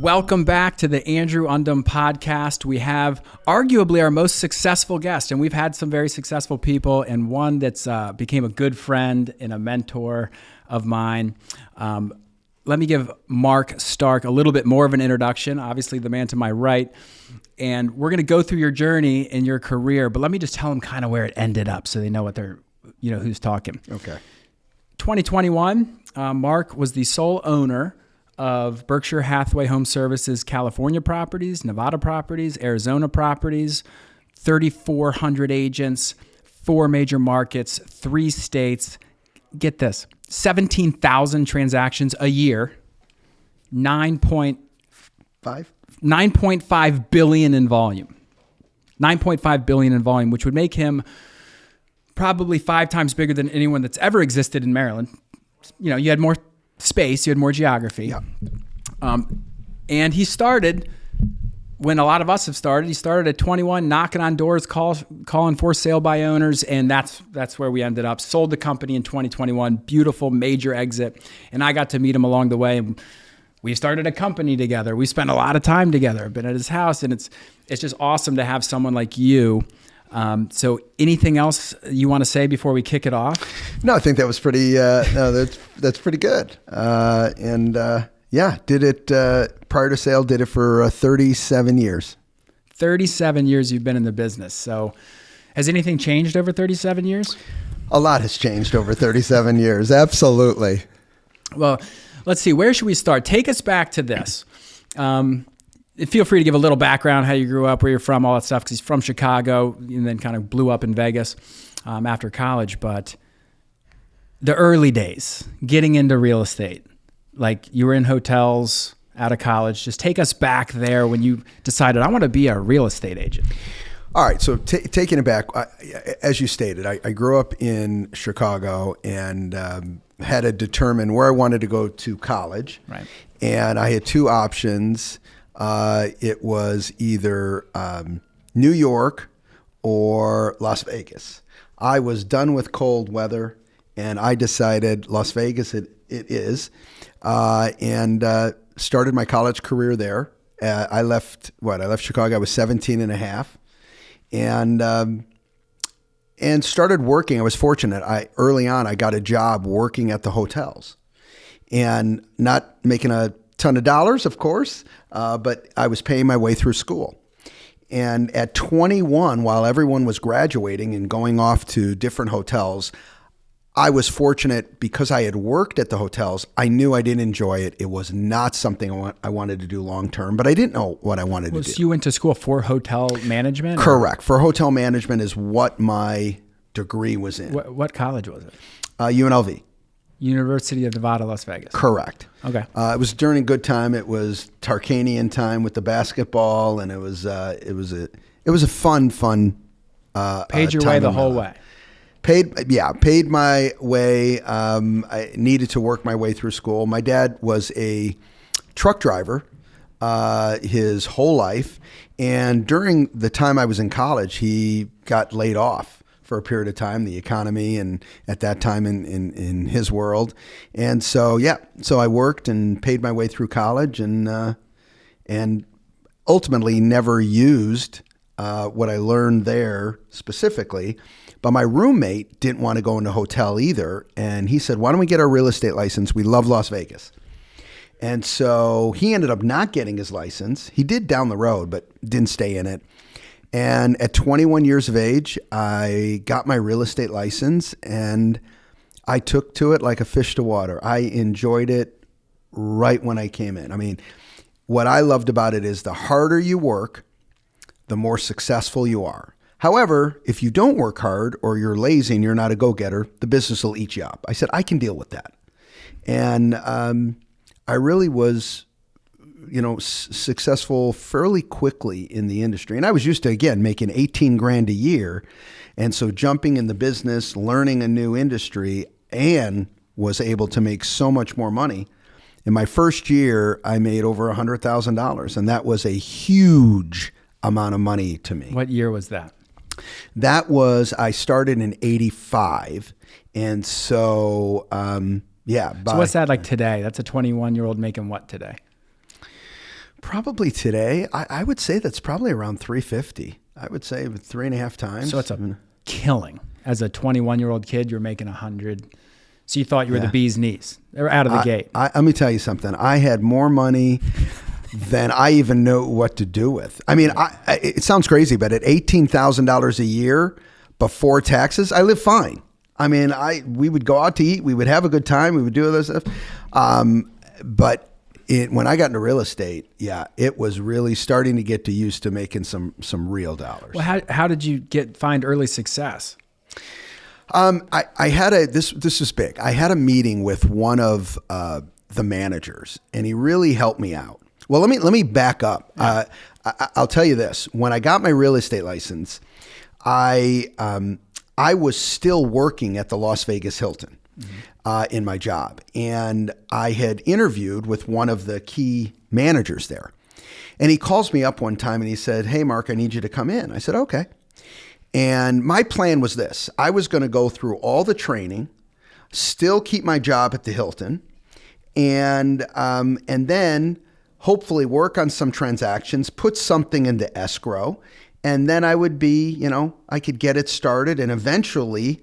Welcome back to the Andrew Undem podcast. We have arguably our most successful guest, and we've had some very successful people, and one that's became a good friend and a mentor of mine. Let me give Mark Stark a little bit more of an introduction, obviously the man to my right, and we're going to go through your journey in your career, but let me just tell them kind of where it ended up so they know what they're, who's talking. Okay. 2021, Mark was the sole owner of Berkshire Hathaway Home Services California properties, Nevada properties, Arizona properties, 3,400 agents, 4 major markets, 3 states. Get this, 17,000 transactions a year, 9.5 billion in volume. 9.5 billion in volume, which would make him probably 5 times bigger than anyone that's ever existed in Maryland. You had more space, you had more geography. Yeah. And he started when a lot of us have started. He started at 21, knocking on doors, calling for sale by owners, and that's where we ended up. Sold the company in 2021, beautiful major exit, and I got to meet him along the way. We started a company together. We spent a lot of time together. I've been at his house, and it's just awesome to have someone like you. So anything else you want to say before we kick it off? No, I think that was pretty, that's pretty good. Did it, prior to sale, did it for 37 years. 37 years you've been in the business. So has anything changed over 37 years? A lot has changed over 37 years. Absolutely. Well, let's see. Where should we start? Take us back to this. Feel free to give a little background, how you grew up, where you're from, all that stuff, because he's from Chicago and then kind of blew up in Vegas after college. But the early days, getting into real estate, like you were in hotels out of college. Just take us back there when you decided, I want to be a real estate agent. All right. So taking it back, as you stated, I grew up in Chicago and had to determine where I wanted to go to college. Right. And I had 2 options. It was either New York or Las Vegas. I was done with cold weather, and I decided Las Vegas it is, and started my college career there. I left Chicago. I was 17 and a half, and started working. I was fortunate. Early on, I got a job working at the hotels, and not making a ton of dollars, of course, but I was paying my way through school. And at 21, while everyone was graduating and going off to different hotels, I was fortunate because I had worked at the hotels. I knew I didn't enjoy it. It was not something I wanted to do long term, but I didn't know what I wanted to do. So you went to school for hotel management? Correct. For hotel management is what my degree was in. What college was it? UNLV. University of Nevada, Las Vegas. Correct. Okay. It was during a good time. It was Tarkanian time with the basketball, and it was a fun. Paid your way the whole way. Paid my way. I needed to work my way through school. My dad was a truck driver his whole life, and during the time I was in college, he got laid off for a period of time, the economy, and at that time in his world. And so I worked and paid my way through college, and ultimately never used what I learned there specifically. But my roommate didn't want to go into hotel either, and he said, why don't we get our real estate license? We love Las Vegas. And so he ended up not getting his license. He did down the road, but didn't stay in it. And at 21 years of age, I got my real estate license, and I took to it like a fish to water. I enjoyed it right when I came in. I mean, what I loved about it is the harder you work, the more successful you are. However, if you don't work hard or you're lazy and you're not a go-getter, the business will eat you up. I said, I can deal with that. And I really was successful fairly quickly in the industry. And I was used to, again, making 18 grand a year. And so jumping in the business, learning a new industry, and was able to make so much more money. In my first year, I made over $100,000, and that was a huge amount of money to me. What year was that? I started in 85. And so, So what's that like today? That's a 21-year-old making what today? Probably today, I would say that's probably around 350. I would say 3.5 times. So it's a killing. As a 21-year-old kid, you're making 100. So you thought you were the bee's knees. They were out of the gate. Let me tell you something. I had more money than I even know what to do with. I mean, it sounds crazy, but at $18,000 a year before taxes, I live fine. I mean, we would go out to eat, we would have a good time, we would do other stuff. But when I got into real estate, it was really starting to get used to making some real dollars. Well, how did you find early success? I had this is big. I had a meeting with one of the managers, and he really helped me out. Well, let me back up. Yeah. I'll tell you this: when I got my real estate license, I was still working at the Las Vegas Hilton. In my job. And I had interviewed with one of the key managers there. And he calls me up one time and he said, "Hey, Mark, I need you to come in." I said, "Okay." And my plan was this. I was going to go through all the training, still keep my job at the Hilton, and then hopefully work on some transactions, put something into escrow, and then I would be, I could get it started and eventually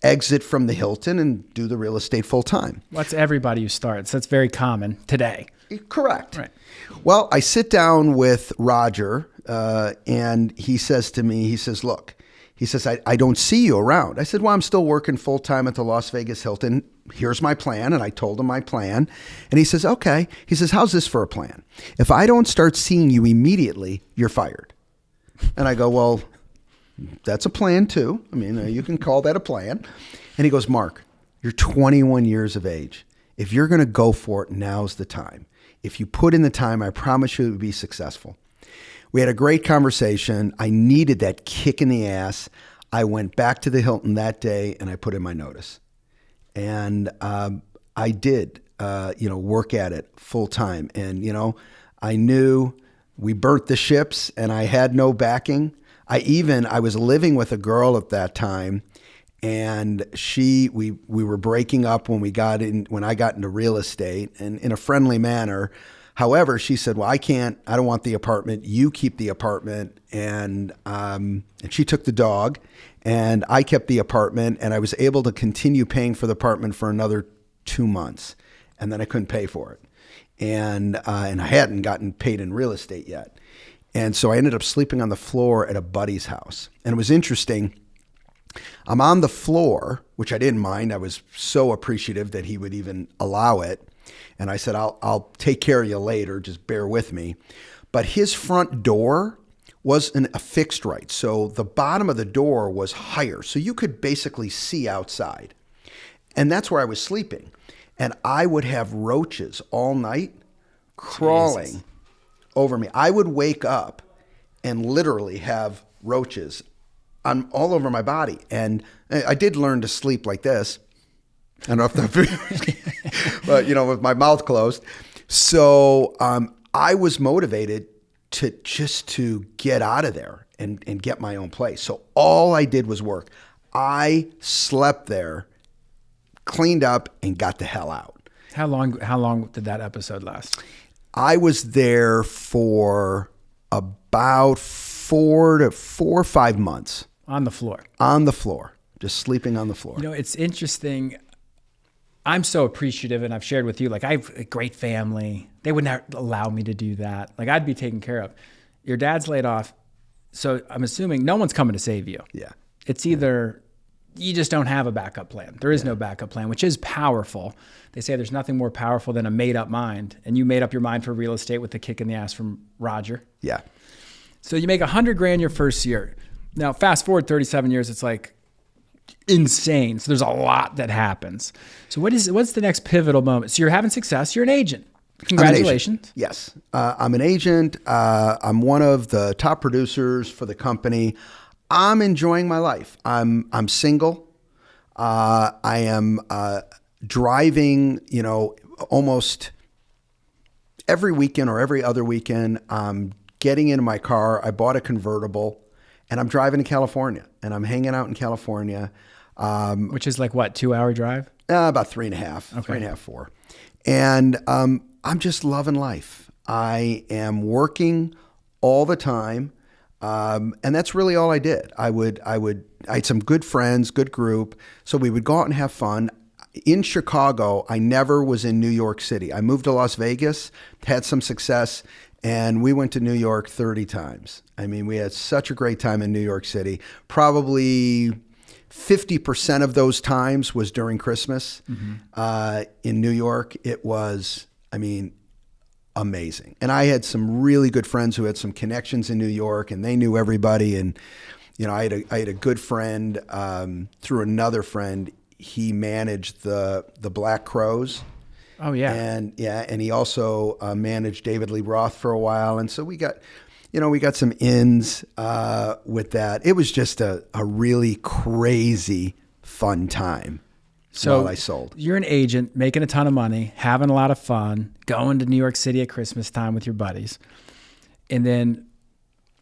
exit from the Hilton and do the real estate full time. That's everybody who starts. That's very common today. Correct. Right. Well, I sit down with Roger and he says to me, he says, "Look," he says, I don't see you around. I said, "Well, I'm still working full time at the Las Vegas Hilton. Here's my plan." And I told him my plan. And he says, "Okay." He says, "How's this for a plan? If I don't start seeing you immediately, you're fired." And I go, "Well, that's a plan too. I mean, you can call that a plan." And he goes, "Mark, you're 21 years of age. If you're going to go for it, now's the time. If you put in the time, I promise you it would be successful." We had a great conversation. I needed that kick in the ass. I went back to the Hilton that day and I put in my notice. And I did, work at it full time. And, I knew we burnt the ships and I had no backing. I was living with a girl at that time, and we were breaking up when I got into real estate, and in a friendly manner. However, she said, "Well, I don't want the apartment. You keep the apartment." And she took the dog and I kept the apartment, and I was able to continue paying for the apartment for another 2 months. And then I couldn't pay for it. And I hadn't gotten paid in real estate yet. And so I ended up sleeping on the floor at a buddy's house. And it was interesting. I'm on the floor, which I didn't mind. I was so appreciative that he would even allow it. And I said, I'll take care of you later. Just bear with me. But his front door was a fixed right. So the bottom of the door was higher. So you could basically see outside. And that's where I was sleeping. And I would have roaches all night crawling. Jesus. Over me. I would wake up and literally have roaches all over my body. And I did learn to sleep like this. I don't know if that, but with my mouth closed. So I was motivated to get out of there and get my own place. So all I did was work. I slept there, cleaned up, and got the hell out. How long did that episode last? I was there for about 4 or 5 months. On the floor. On the floor. Just sleeping on the floor. It's interesting. I'm so appreciative, and I've shared with you, I have a great family. They would not allow me to do that. I'd be taken care of. Your dad's laid off, so I'm assuming no one's coming to save you. Yeah. It's either you just don't have a backup plan. There is no backup plan, which is powerful. They say there's nothing more powerful than a made-up mind, and you made up your mind for real estate with the kick in the ass from Roger. Yeah. So you make $100,000 your first year. Now, fast forward 37 years, it's insane. So there's a lot that happens. So what's the next pivotal moment? So you're having success. You're an agent. Congratulations. Agent. Yes. I'm an agent. I'm one of the top producers for the company. I'm enjoying my life. I'm single. I am driving, almost every weekend or every other weekend. I'm getting into my car. I bought a convertible, and I'm driving to California, and I'm hanging out in California. Which is 2-hour drive? About 3.5, okay. 3.5, 4. And I'm just loving life. I am working all the time. And that's really all I did. I had some good friends, good group. So we would go out and have fun. In Chicago, I never was in New York City. I moved to Las Vegas, had some success, and we went to New York 30 times. I mean, we had such a great time in New York City. Probably 50% of those times was during Christmas. In New York. It was, amazing. And I had some really good friends who had some connections in New York, and they knew everybody. And, I had a good friend through another friend. He managed the Black Crowes. Oh yeah. And he also managed David Lee Roth for a while. And so we got some ins with that. It was just a really crazy fun time. So while I sold. You're an agent making a ton of money, having a lot of fun, going to New York City at Christmas time with your buddies. And then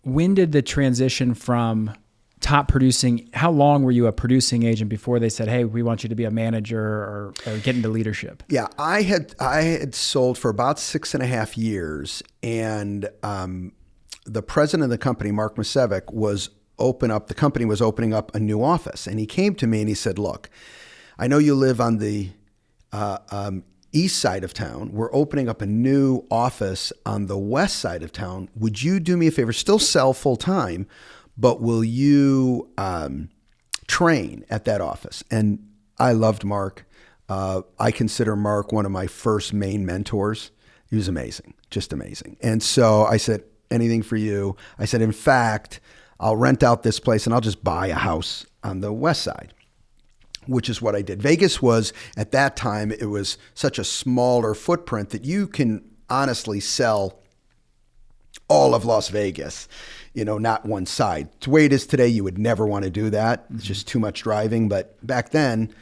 when did the transition from top producing, how long were you a producing agent before they said, hey, we want you to be a manager or get into leadership? Yeah, I had sold for about 6.5 years, and the president of the company, Mark Masevic, the company was opening up a new office. And he came to me and he said, look, I know you live on the east side of town. We're opening up a new office on the west side of town. Would you do me a favor, still sell full time, but will you train at that office? And I loved Mark. I consider Mark one of my first main mentors. He was amazing, just amazing. And so I said, anything for you. I said, in fact, I'll rent out this place and I'll just buy a house on the west side, which is what I did. Vegas was, at that time, it was such a smaller footprint that you can honestly sell all of Las Vegas, not one side. The way it is today, you would never want to do that. It's just too much driving. But back then,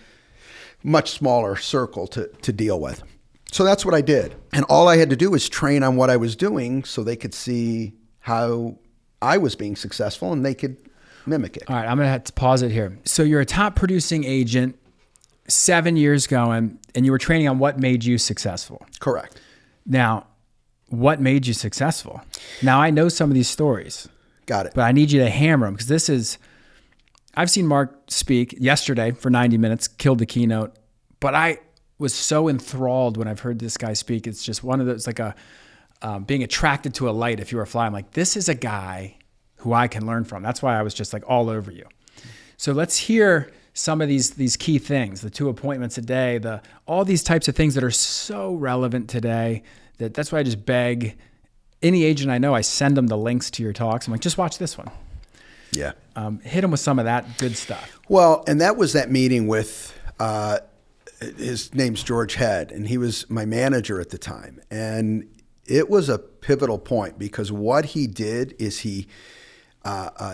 much smaller circle to deal with. So that's what I did. And all I had to do was train on what I was doing so they could see how I was being successful and they could mimic it. All right, I'm going to have to pause it here. So you're a top producing agent, 7 years going, and you were training on what made you successful. Correct. Now, what made you successful? Now, I know some of these stories. Got it. But I need you to hammer them because I've seen Mark speak yesterday for 90 minutes, killed the keynote, but I was so enthralled when I've heard this guy speak. It's just one of those, like being attracted to a light if you were a fly. I'm like, this is a guy who I can learn from. That's why I was just like all over you. So let's hear some of these key things, the 2 appointments a day, all these types of things that are so relevant today. That's why I just beg any agent I know, I send them the links to your talks. I'm like, just watch this one. Yeah. Hit them with some of that good stuff. Well, and that was that meeting with, his name's George Head, and he was my manager at the time. And it was a pivotal point because what he did is he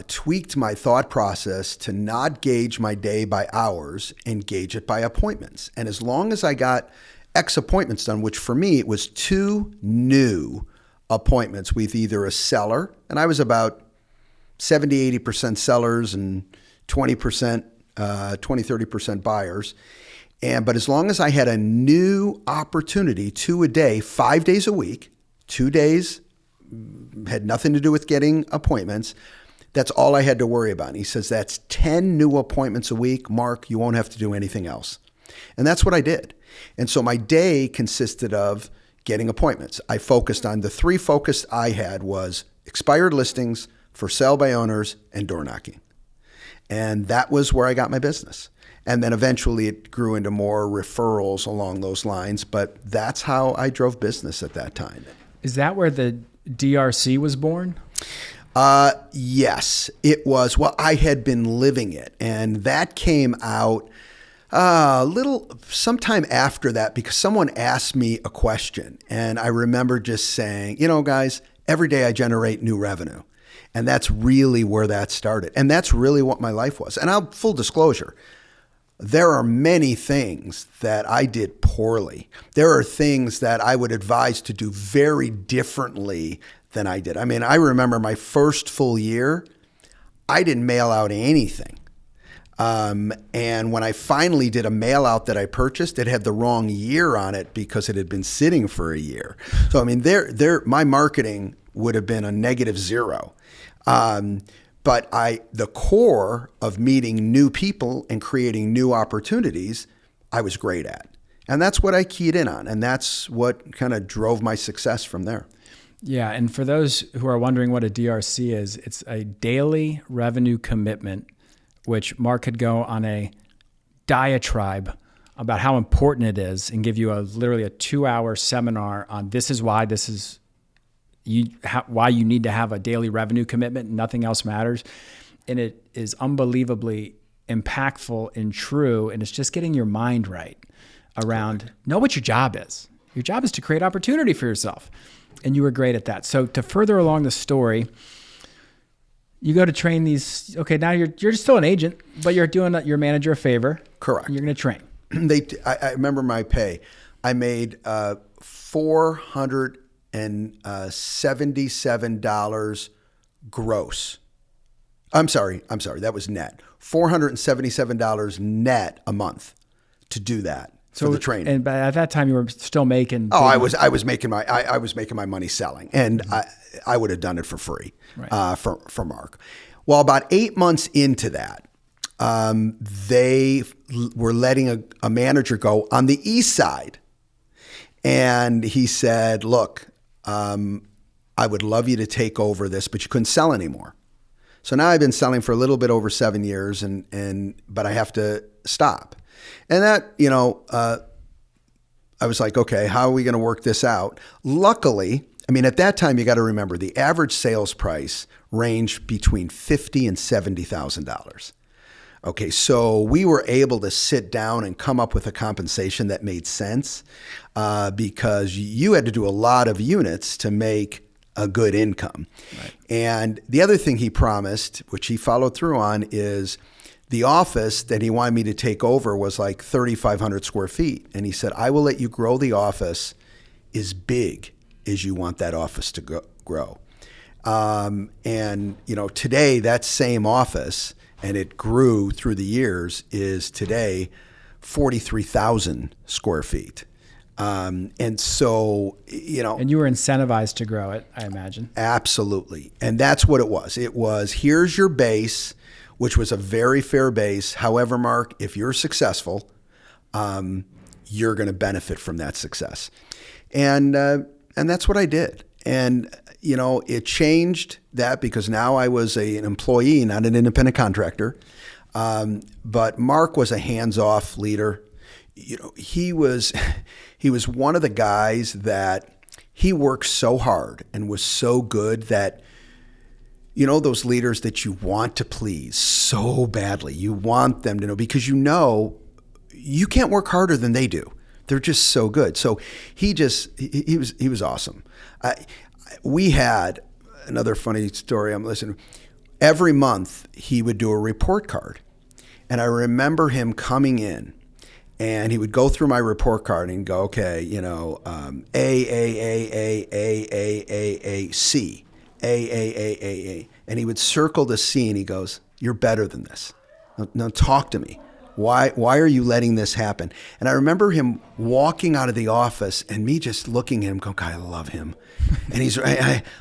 tweaked my thought process to not gauge my day by hours and gauge it by appointments. And as long as I got X appointments done, which for me, it was 2 new appointments with either a seller, and I was about 70, 80% sellers and 30% buyers. But as long as I had a new opportunity, 2 a day, 5 days a week, 2 days had nothing to do with getting appointments. That's all I had to worry about. And he says, that's 10 new appointments a week. Mark, you won't have to do anything else. And that's what I did. And so my day consisted of getting appointments. I focused on the 3 focus I had was expired listings, for sale by owners, and door knocking. And that was where I got my business. And then eventually it grew into more referrals along those lines. But that's how I drove business at that time. Is that where the DRC was born? Yes, it was. Well, I had been living it. And that came out a little sometime after that because someone asked me a question. And I remember just saying, guys, every day I generate new revenue. And that's really where that started. And that's really what my life was. And full disclosure, there are many things that I did poorly. There are things that I would advise to do very differently than I did. I mean, I remember my first full year, I didn't mail out anything. And when I finally did a mail out that I purchased, it had the wrong year on it because it had been sitting for a year. So, I mean, my marketing would have been a -0. But the core of meeting new people and creating new opportunities, I was great at. And that's what I keyed in on. And that's what kind of drove my success from there. Yeah. And for those who are wondering what a DRC is, it's a daily revenue commitment, which Mark could go on a diatribe about how important it is and give you literally a 2-hour seminar on why you need to have a daily revenue commitment. Nothing else matters. And it is unbelievably impactful and true. And it's just getting your mind right around, know what your job is. Your job is to create opportunity for yourself. And you were great at that. So to further along the story, you go to train these. Okay, now you're still an agent, but you're doing your manager a favor. Correct. You're going to train. I remember my pay. I made $477 gross. I'm sorry. That was net. $477 net a month to do that for the training. And at that time, you were still making. Oh, I was making my money selling, and I would have done it for free, right. For Mark. Well, about 8 months into that, they were letting a manager go on the east side, and he said, "Look, I would love you to take over this, but you couldn't sell anymore." So now I've been selling for a little bit over 7 years, but I have to stop. And that, I was like, okay, how are we going to work this out? Luckily, I mean, at that time, you got to remember the average sales price ranged between $50,000 and $70,000. Okay, so we were able to sit down and come up with a compensation that made sense because you had to do a lot of units to make a good income. Right. And the other thing he promised, which he followed through on, is the office that he wanted me to take over was like 3,500 square feet. And he said, I will let you grow the office as big as you want that office to grow. And, today that same office, and it grew through the years, is today 43,000 square feet. And so, And you were incentivized to grow it, I imagine. Absolutely. And that's what it was. It was, here's your base, which was a very fair base. However, Mark, if you're successful, you're going to benefit from that success. And that's what I did. And, it changed that because now I was an employee, not an independent contractor. But Mark was a hands-off leader. He was one of the guys that he worked so hard and was so good that, those leaders that you want to please so badly. You want them to know because you can't work harder than they do. They're just so good. So he was awesome. We had another funny story. I'm listening. Every month he would do a report card. And I remember him coming in and he would go through my report card and go, okay, A, C. A. And he would circle the C and he goes, you're better than this. Now talk to me. Why are you letting this happen? And I remember him walking out of the office and me just looking at him going, God, I love him. And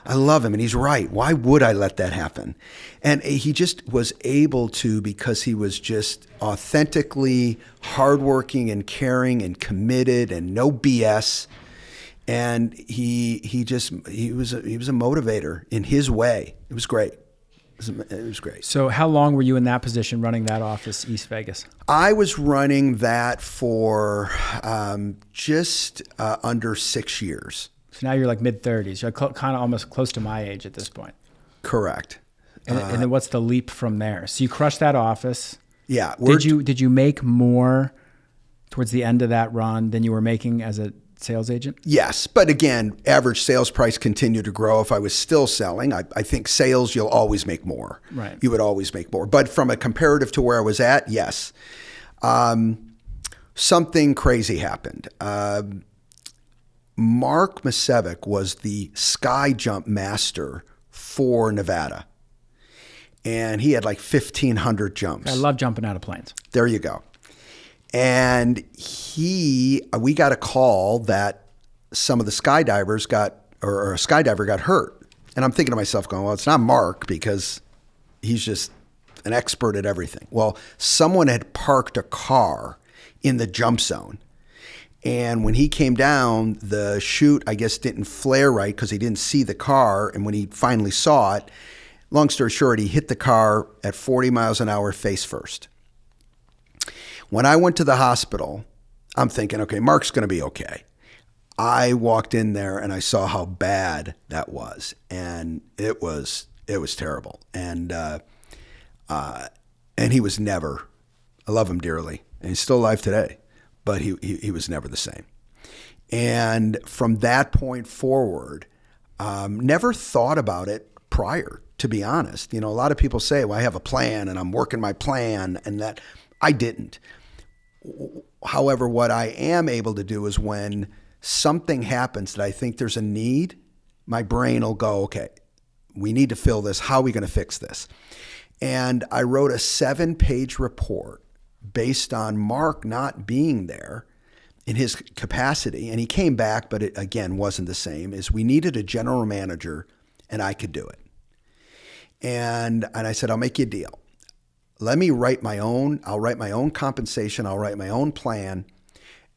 I love him and he's right. Why would I let that happen? And he just was able to, because he was just authentically hardworking and caring and committed and no BS. And he was a motivator in his way. It was great. It was great. So how long were you in that position running that office, East Vegas? I was running that for just under 6 years. So now you're like mid-30s. You're kind of almost close to my age at this point. Correct. And then what's the leap from there? So you crushed that office. Yeah. Did you make more towards the end of that run than you were making as a sales agent? Yes. But again, average sales price continued to grow. If I was still selling, I think sales, you'll always make more. Right. You would always make more. But from a comparative to where I was at, yes. Something crazy happened. Mark Masevic was the sky jump master for Nevada. and he had like 1,500 jumps. I love jumping out of planes. There you go. And we got a call that some of the skydivers or a skydiver got hurt. And I'm thinking to myself going, well, it's not Mark because he's just an expert at everything. Well, someone had parked a car in the jump zone. And when he came down, the chute, I guess, didn't flare right because he didn't see the car. And when he finally saw it, long story short, he hit the car at 40 miles an hour face first. When I went to the hospital, I'm thinking, okay, Mark's going to be okay. I walked in there and I saw how bad that was, and it was terrible. And he was never. I love him dearly, and he's still alive today, but he was never the same. And from that point forward, never thought about it prior. To be honest, a lot of people say, "Well, I have a plan and I'm working my plan," and that I didn't. However, what I am able to do is when something happens that I think there's a need, my brain will go, okay, we need to fill this. How are we going to fix this? And I wrote a 7-page report based on Mark not being there in his capacity. And he came back, but it, again, wasn't the same, is we needed a general manager and I could do it. And I said, I'll make you a deal. Let me write my own, I'll write my own compensation, I'll write my own plan.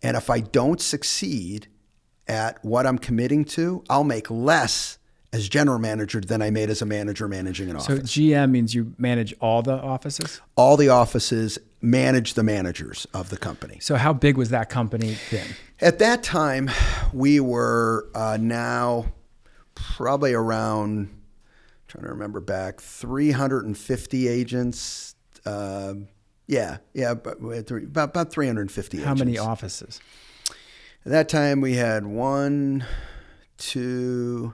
And if I don't succeed at what I'm committing to, I'll make less as general manager than I made as a manager managing an office. So GM means you manage all the offices? All the offices, manage the managers of the company. So how big was that company then? At that time, we were now probably around, trying to remember back, 350 agents. About 350 agents. How many offices? At that time, we had 1, 2,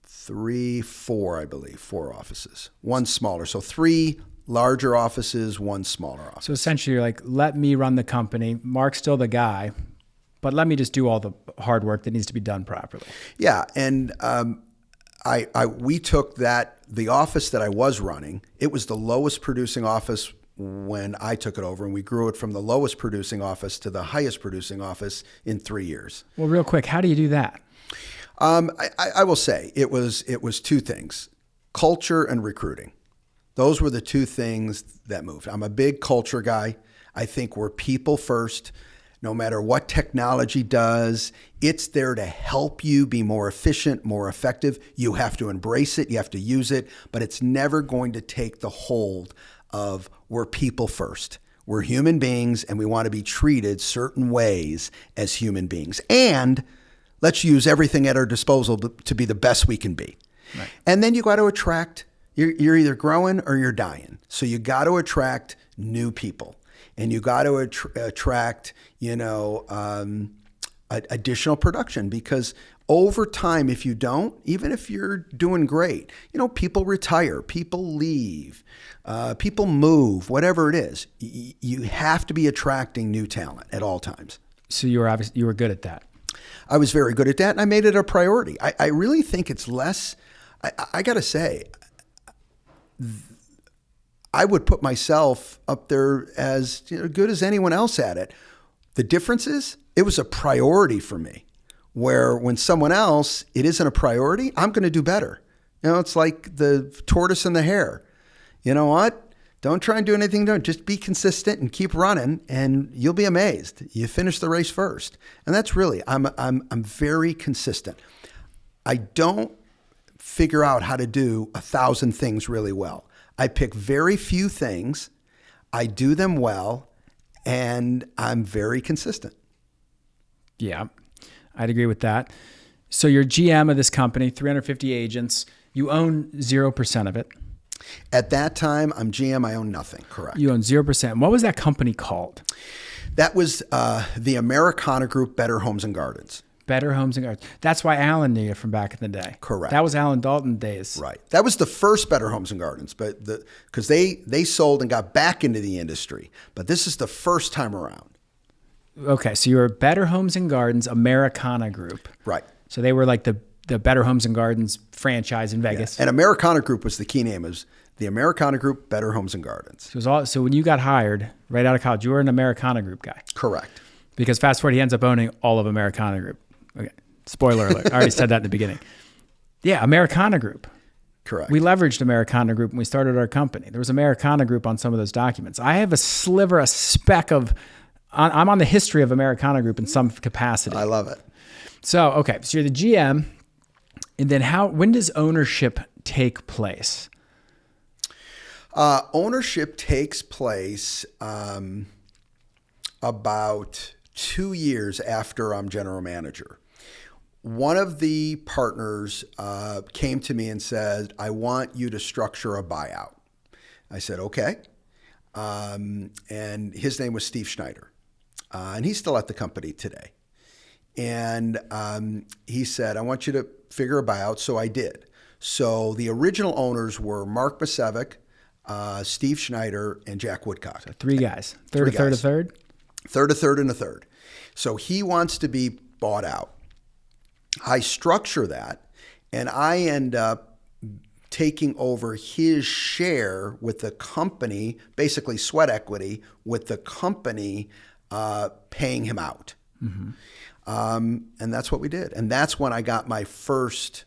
3, 4, I believe, 4 offices. One smaller. So 3 larger offices, 1 smaller office. So essentially, you're like, let me run the company. Mark's still the guy, but let me just do all the hard work that needs to be done properly. Yeah, and we took the office that I was running, it was the lowest producing office when I took it over, and we grew it from the lowest producing office to the highest producing office in 3 years. Well, real quick, how do you do that? I will say it was 2 things, culture and recruiting. Those were the 2 things that moved. I'm a big culture guy. I think we're people first. No matter what technology does, it's there to help you be more efficient, more effective. You have to embrace it. You have to use it, but it's never going to take the hold of we're people first. We're human beings and we want to be treated certain ways as human beings. And let's use everything at our disposal to be the best we can be. Right. And then you got to attract, you're either growing or you're dying. So you got to attract new people. And you got to attract, additional production, because over time, if you don't, even if you're doing great, people retire, people leave, people move, whatever it is. You have to be attracting new talent at all times. So you were good at that. I was very good at that, and I made it a priority. I really think it's less. I got to say, I would put myself up there as good as anyone else at it. The difference is it was a priority for me, where when someone else, it isn't a priority, I'm going to do better. It's like the tortoise and the hare. You know what? Don't try and do anything. Don't just be consistent and keep running, and you'll be amazed. You finish the race first, and that's really I'm very consistent. I don't figure out how to do 1,000 things really well. I pick very few things, I do them well, and I'm very consistent. Yeah, I'd agree with that. So you're GM of this company, 350 agents. You own 0% of it. At that time, I'm GM, I own nothing, correct. You own 0%. What was that company called? That was the Americana Group, Better Homes and Gardens. Better Homes and Gardens. That's why Alan knew you from back in the day. Correct. That was Alan Dalton days. Right. That was the first Better Homes and Gardens, but because they sold and got back into the industry. But this is the first time around. Okay, so you were Better Homes and Gardens Americana Group. Right. So they were like the Better Homes and Gardens franchise in Vegas. Yeah. And Americana Group was the key name. It was the Americana Group, Better Homes and Gardens. So when you got hired right out of college, you were an Americana Group guy. Correct. Because fast forward, he ends up owning all of Americana Group. Okay. Spoiler alert. I already said that in the beginning. Yeah, Americana Group. Correct. We leveraged Americana Group when we started our company. There was Americana Group on some of those documents. I have a sliver, a speck of, I'm on the history of Americana Group in some capacity. I love it. So, okay. So you're the GM. And then when does ownership take place? Ownership takes place about 2 years after I'm general manager. One of the partners came to me and said, I want you to structure a buyout. I said, okay. And his name was Steve Schneider. And he's still at the company today. And he said, I want you to figure a buyout. So I did. So the original owners were Mark Masevic, Steve Schneider, and Jack Woodcock. So three guys. Third, a third? Third, a third, and a third. So he wants to be bought out. I structure that, and I end up taking over his share with the company, basically sweat equity, with the company paying him out. Mm-hmm. And that's what we did. And that's when I got my first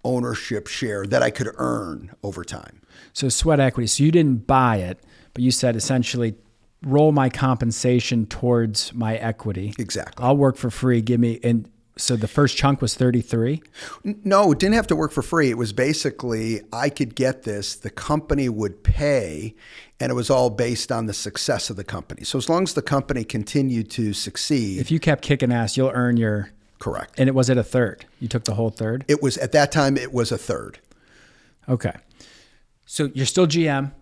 ownership share that I could earn over time. So sweat equity. So you didn't buy it, but you said essentially roll my compensation towards my equity. Exactly. I'll work for free. Give me, and so the first chunk was 33? No, it didn't have to work for free. It was basically, I could get this, the company would pay, and it was all based on the success of the company. So as long as the company continued to succeed. If you kept kicking ass, you'll earn your. Correct. And was it a third? You took the whole third? It was, at that time, it was a third. Okay. So you're still GM,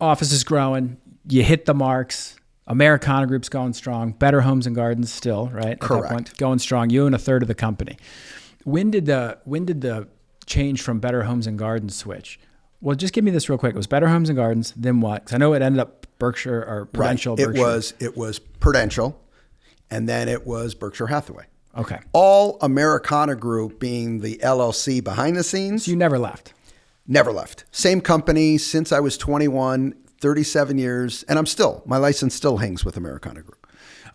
office is growing, you hit the marks. Americana Group's going strong. Better Homes and Gardens still, right? Correct. At that point, going strong. You own a third of the company. When did the change from Better Homes and Gardens switch? Well, just give me this real quick. It was Better Homes and Gardens, then what? Because I know it ended up Berkshire or Prudential. Right. Berkshire. It was Prudential, and then it was Berkshire Hathaway. Okay. All Americana Group being the LLC behind the scenes. So you never left? Never left. Same company since I was 21. 37 years, and my license still hangs with Americana Group.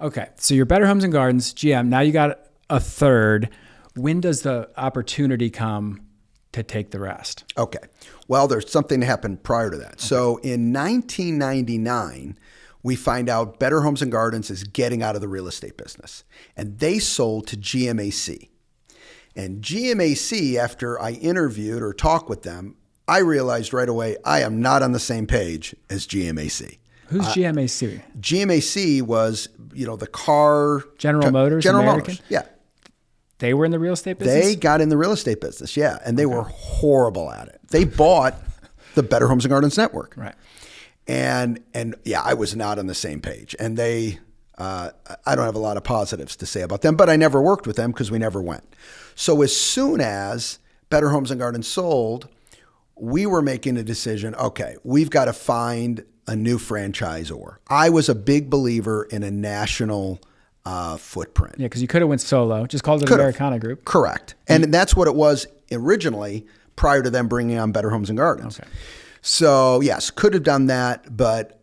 Okay, so you're Better Homes and Gardens, GM. Now you got a third. When does the opportunity come to take the rest? Okay, well, there's something that happened prior to that. Okay. So in 1999, we find out Better Homes and Gardens is getting out of the real estate business, and they sold to GMAC. And GMAC, after I interviewed or talked with them, I realized right away I am not on the same page as GMAC. Who's GMAC? GMAC was, the car... General Motors, General American? Motors, yeah. They were in the real estate business? They got in the real estate business, yeah. And they were horrible at it. They bought the Better Homes and Gardens network. Right. And yeah, I was not on the same page. And I don't have a lot of positives to say about them, but I never worked with them because we never went. So as soon as Better Homes and Gardens sold, we were making a decision, okay, we've got to find a new franchisor. I was a big believer in a national footprint. Yeah, because you could have went solo, just called it Americana Group. Correct. And that's what it was originally prior to them bringing on Better Homes and Gardens. Okay. So yes, could have done that, but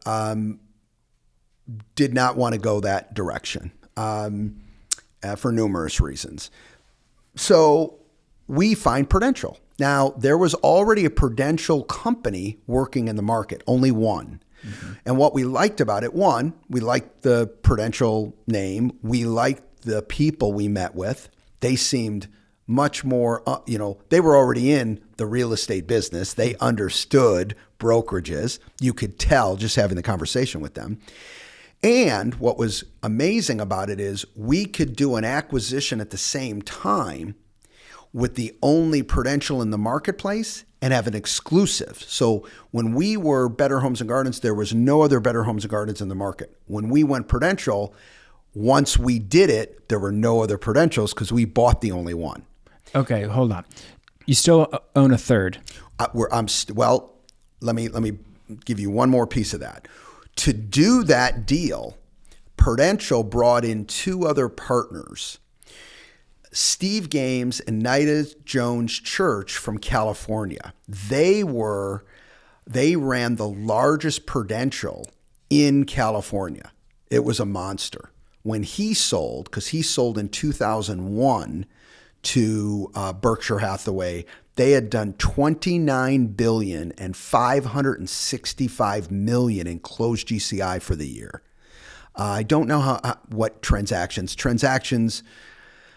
did not want to go that direction for numerous reasons. So we find Prudential. Now, there was already a Prudential company working in the market, only one. Mm-hmm. And what we liked about it, one, we liked the Prudential name. We liked the people we met with. They seemed much more, they were already in the real estate business. They understood brokerages. You could tell just having the conversation with them. And what was amazing about it is we could do an acquisition at the same time with the only Prudential in the marketplace and have an exclusive. So when we were Better Homes and Gardens, there was no other Better Homes and Gardens in the market. When we went Prudential, once we did it, there were no other Prudentials because we bought the only one. Okay, hold on. You still own a third. Let me give you one more piece of that. To do that deal, Prudential brought in two other partners, Steve Games and Nida Jones Church from California. They were They ran the largest Prudential in California. It was a monster. When he sold, because he sold in 2001 to Berkshire Hathaway, they had done $29 billion and $565 million in closed GCI for the year. I don't know what transactions.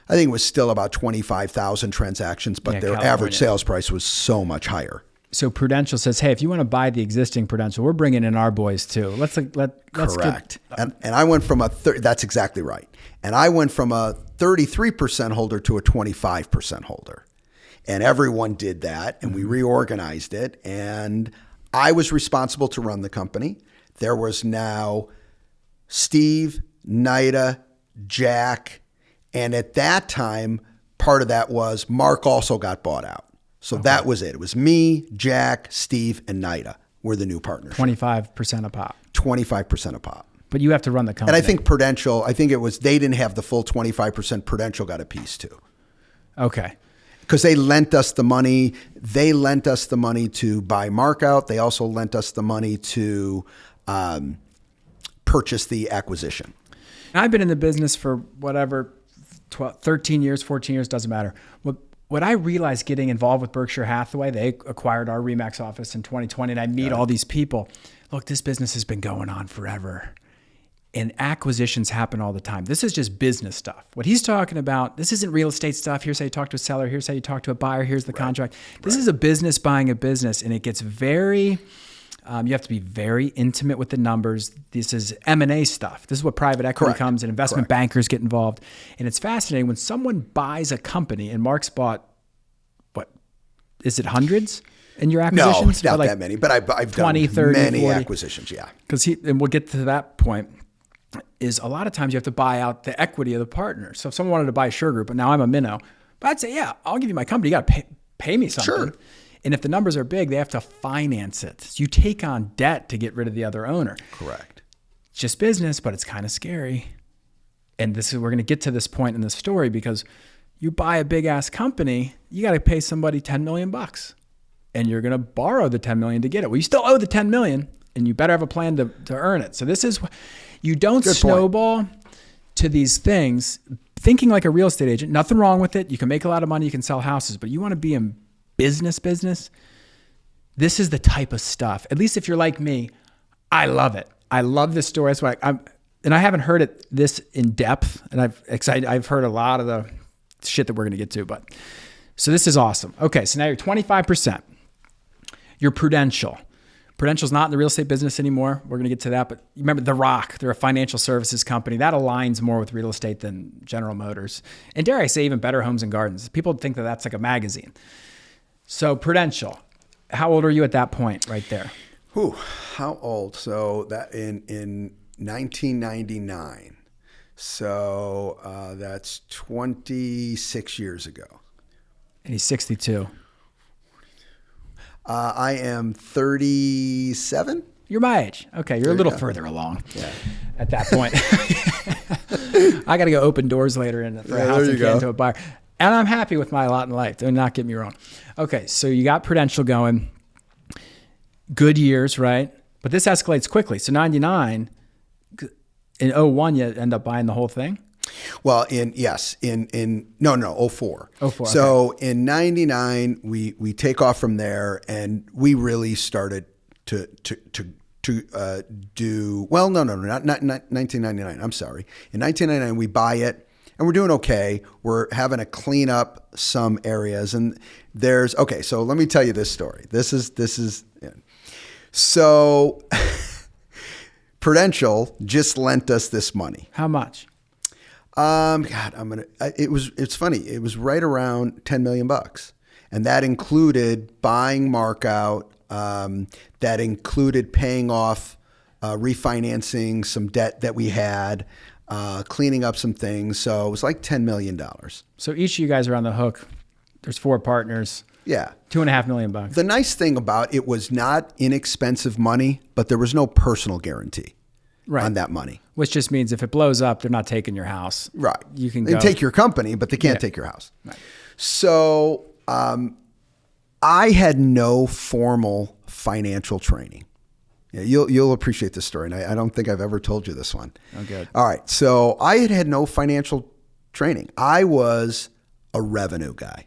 I think it was still about 25,000 transactions, but their California. average sales price was so much higher. So Prudential says, hey, if you want to buy the existing Prudential, we're bringing in our boys too. Let's Correct. And I went from that's exactly right. And I went from a 33% holder to a 25% holder. And everyone did that, and we reorganized it. And I was responsible to run the company. There was now Steve, Nida, Jack, and at that time, part of that was Mark also got bought out. So that was it. It was me, Jack, Steve, and Nida were the new partners. 25% a pop. 25% a pop. But you have to run the company. And I think Prudential, they didn't have the full 25%. Prudential got a piece too. Okay. Because they lent us the money. They lent us the money to buy Mark out. They also lent us the money to purchase the acquisition. And I've been in the business for whatever, 12, 13 years, 14 years, doesn't matter. What I realized getting involved with Berkshire Hathaway, they acquired our RE/MAX office in 2020, and I meet all these people. Look, this business has been going on forever. And acquisitions happen all the time. This is just business stuff. What he's talking about, this isn't real estate stuff. Here's how you talk to a seller. Here's how you talk to a buyer. Here's the contract. This is a business buying a business, and it gets very, you have to be very intimate with the numbers. This is M&A stuff. This is what private equity comes, and investment bankers get involved. And it's fascinating when someone buys a company, and Mark's bought, what, is it hundreds in your acquisitions? No, not that many, but I've 20, done 30, many 40. acquisitions, yeah. And we'll get to that point. Is a lot of times you have to buy out the equity of the partner. So if someone wanted to buy a Sure Group, but now I'm a minnow, but I'd say, yeah, I'll give you my company. You got to pay me something. Sure. And if the numbers are big, they have to finance it. So you take on debt to get rid of the other owner. Correct. It's just business, but it's kind of scary. And we're going to get to this point in the story because you buy a big ass company, you got to pay somebody $10 million and you're going to borrow the $10 million to get it. Well, you still owe the $10 million and you better have a plan to earn it. So this is, you don't snowball to these things thinking like a real estate agent. Nothing wrong with it. You can make a lot of money. You can sell houses, but you want to be in business. This is the type of stuff, at least if you're like me, I love it. I love this story. That's why and I haven't heard it this in depth, and I've heard a lot of the shit that we're going to get to, but so this is awesome. Okay. So now you're 25%. You're Prudential. Prudential's not in the real estate business anymore. We're going to get to that. But remember The Rock, they're a financial services company. That aligns more with real estate than General Motors. And dare I say even Better Homes and Gardens. People think that that's like a magazine. So Prudential, how old are you at that point right there? How old? So that in 1999. So that's 26 years ago. And he's 62. I am 37. You're my age. Okay, you're a little further along at that point. I got to go open doors later for a house in Canton to a buyer. And I'm happy with my lot in life. Do not get me wrong. Okay, so you got Prudential going. Good years, right? But this escalates quickly. So 99, in 01, you end up buying the whole thing? Well, in 04. 04. So in 99, we take off from there, and we really started to do well. No, not 1999. I'm sorry. In 1999, we buy it, and we're doing okay. We're having to clean up some areas, and so let me tell you this story. This is so Prudential just lent us this money. How much? It's funny. It was right around $10 million, and that included buying Mark out. That included paying off, refinancing some debt that we had, cleaning up some things. So it was like $10 million. So each of you guys are on the hook. There's 4 partners. Yeah. $2.5 million. The nice thing about it was not inexpensive money, but there was no personal guarantee on that money. Which just means if it blows up, they're not taking your house. Right. You can They take your company, but they can't take your house. Right. So I had no formal financial training. Yeah, you'll appreciate this story, and I don't think I've ever told you this one. Oh, good. All right, so I had no financial training. I was a revenue guy,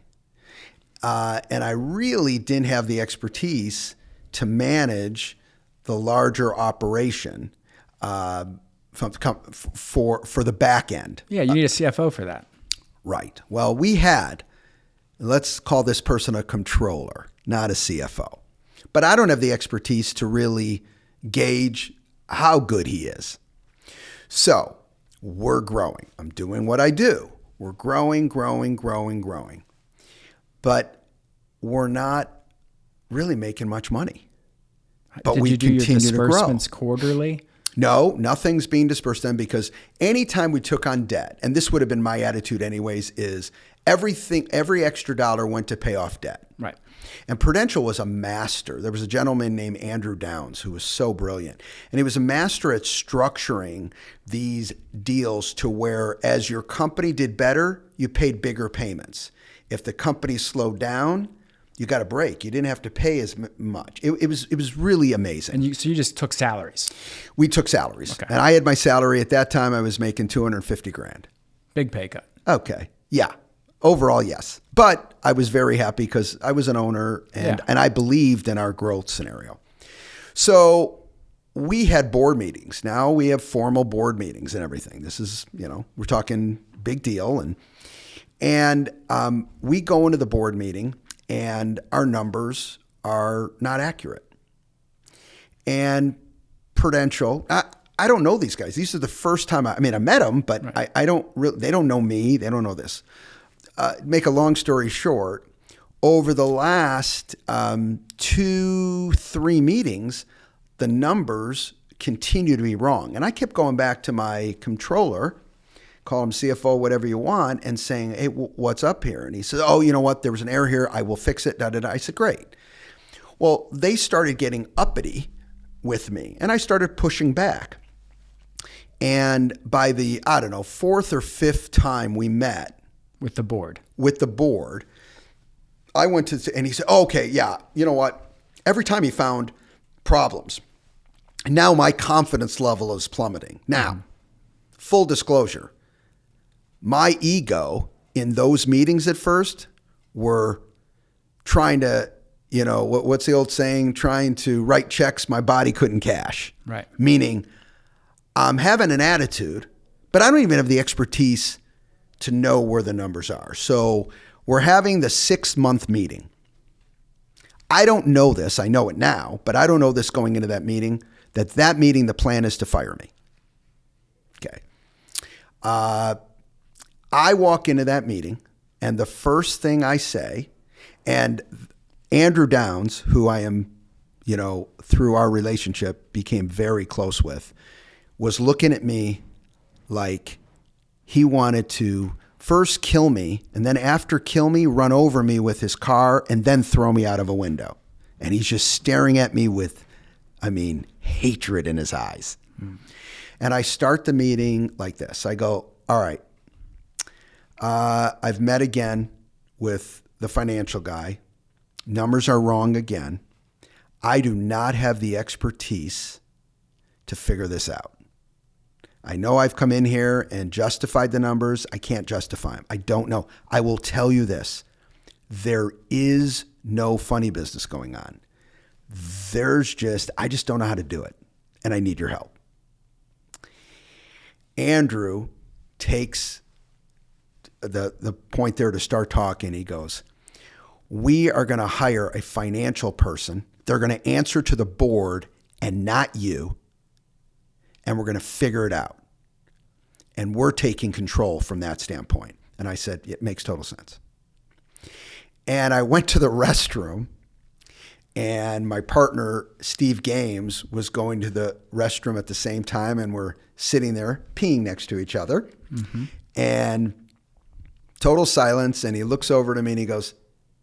and I really didn't have the expertise to manage the larger operation for the back end. Yeah, you need a CFO for that. Right. Well, we had, let's call this person a controller, not a CFO. But I don't have the expertise to really gauge how good he is. So we're growing. I'm doing what I do. We're growing. But we're not really making much money. But Did we you do your continue to grow. disbursements quarterly? No, nothing's being dispersed then, because anytime we took on debt, and this would have been my attitude anyways, is every extra dollar went to pay off debt. Right. And Prudential was a master. There was a gentleman named Andrew Downs who was so brilliant. And he was a master at structuring these deals to where as your company did better, you paid bigger payments. If the company slowed down, you got a break. You didn't have to pay as much. It was really amazing. And so you just took salaries. We took salaries. Okay. And I had my salary at that time. I was making $250,000. Big pay cut. Okay. Yeah. Overall, yes. But I was very happy because I was an owner and I believed in our growth scenario. So we had board meetings. Now we have formal board meetings and everything. This is, we're talking big deal. And we go into the board meeting and our numbers are not accurate. And Prudential, I don't know these guys. These are the first time I met them, but right. I don't really, they don't know me. They don't know this. Make a long story short, over the last 2-3 meetings, the numbers continue to be wrong. And I kept going back to my controller, call him CFO, whatever you want, and saying, hey, what's up here? And he said, oh, you know what? There was an error here. I will fix it. I said, great. Well, they started getting uppity with me, and I started pushing back. And by the, fourth or fifth time we met, with the board, I went to, and he said, oh, okay, yeah, you know what? Every time he found problems, now my confidence level is plummeting. Now, full disclosure, my ego in those meetings at first were trying to, what's the old saying? Trying to write checks my body couldn't cash. Right. Meaning I'm having an attitude, but I don't even have the expertise to know where the numbers are. So we're having the 6-month meeting. I don't know this. I know it now, but I don't know this going into that meeting, that meeting, the plan is to fire me. Okay. I walk into that meeting, and the first thing I say, and Andrew Downs, who I am, through our relationship became very close with, was looking at me like he wanted to first kill me, and then after kill me, run over me with his car, and then throw me out of a window. And he's just staring at me with, hatred in his eyes. And I start the meeting like this. I go, all right, I've met again with the financial guy. Numbers are wrong again. I do not have the expertise to figure this out. I know I've come in here and justified the numbers. I can't justify them. I don't know. I will tell you this. There is no funny business going on. I just don't know how to do it, and I need your help. Andrew takes the point there to start talking. He goes, we are going to hire a financial person. They're going to answer to the board and not you. And we're going to figure it out. And we're taking control from that standpoint. And I said, it makes total sense. And I went to the restroom, and my partner, Steve Games, was going to the restroom at the same time, and we're sitting there peeing next to each other. Mm-hmm. And total silence, and he looks over to me and he goes,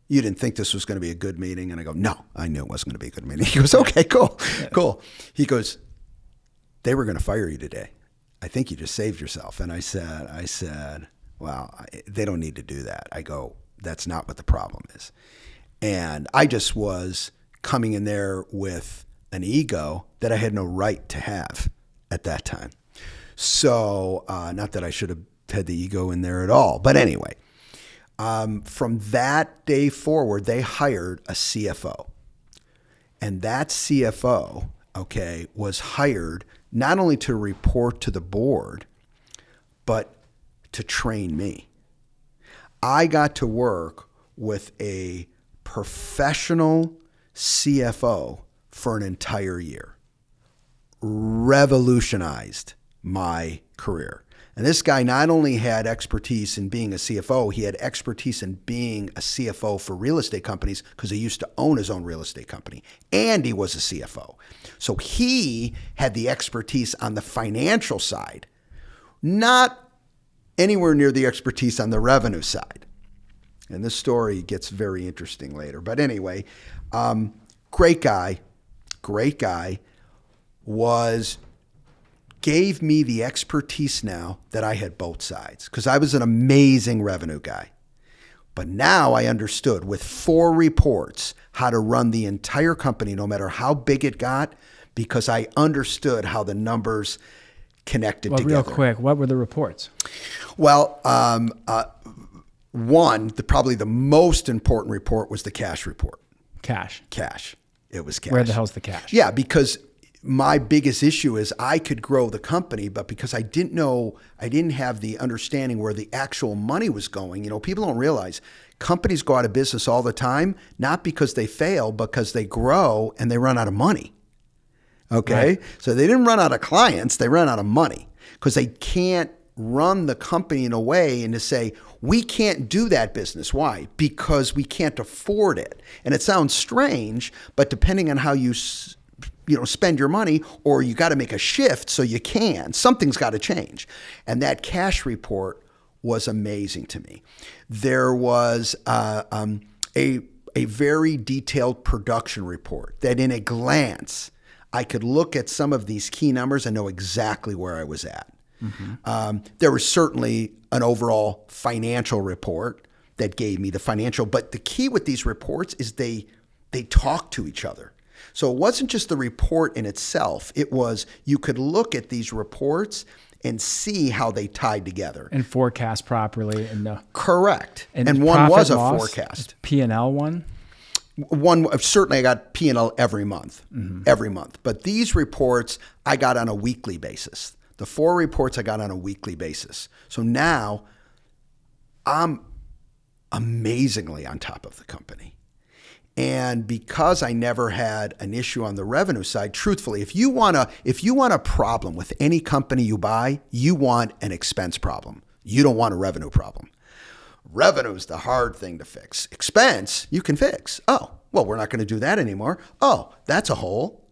you didn't think this was going to be a good meeting? And I go, no, I knew it wasn't going to be a good meeting. He goes, okay, cool. He goes, they were going to fire you today. I think you just saved yourself. And I said, well, they don't need to do that. I go, that's not what the problem is. And I just was coming in there with an ego that I had no right to have at that time. So, not that I should have had the ego in there at all, but anyway, from that day forward, they hired a CFO. And that CFO, okay, was hired not only to report to the board, but to train me. I got to work with a professional CFO for an entire year. Revolutionized my career. And this guy not only had expertise in being a CFO, he had expertise in being a CFO for real estate companies because he used to own his own real estate company. And he was a CFO. So he had the expertise on the financial side, not anywhere near the expertise on the revenue side. And this story gets very interesting later. But anyway, great guy, gave me the expertise now that I had both sides because I was an amazing revenue guy. But now I understood with 4 reports how to run the entire company, no matter how big it got, because I understood how the numbers connected together. Real quick, what were the reports? Well, probably the most important report was the cash report. Cash. It was cash. Where the hell's the cash? Yeah, because my biggest issue is I could grow the company, but because I didn't have the understanding where the actual money was going. You know, people don't realize companies go out of business all the time, not because they fail, but because they grow and they run out of money. Okay? Right. So they didn't run out of clients, they ran out of money because they can't run the company in a way and to say, we can't do that business. Why? Because we can't afford it. And it sounds strange, but depending on how you spend your money, or you got to make a shift so you can. Something's got to change. And that cash report was amazing to me. There was a very detailed production report that in a glance, I could look at some of these key numbers and know exactly where I was at. Mm-hmm. There was certainly an overall financial report that gave me the financial, but the key with these reports is they talk to each other. So it wasn't just the report in itself. It was you could look at these reports and see how they tied together. And forecast properly. Correct. And one was a forecast. P&L one? Certainly I got P&L every month. But these reports I got on a weekly basis. The 4 reports I got on a weekly basis. So now I'm amazingly on top of the company. And because I never had an issue on the revenue side, truthfully, if you want a problem with any company you buy, you want an expense problem. You don't want a revenue problem. Revenue is the hard thing to fix. Expense, you can fix. Oh, well, we're not going to do that anymore. Oh, that's a hole.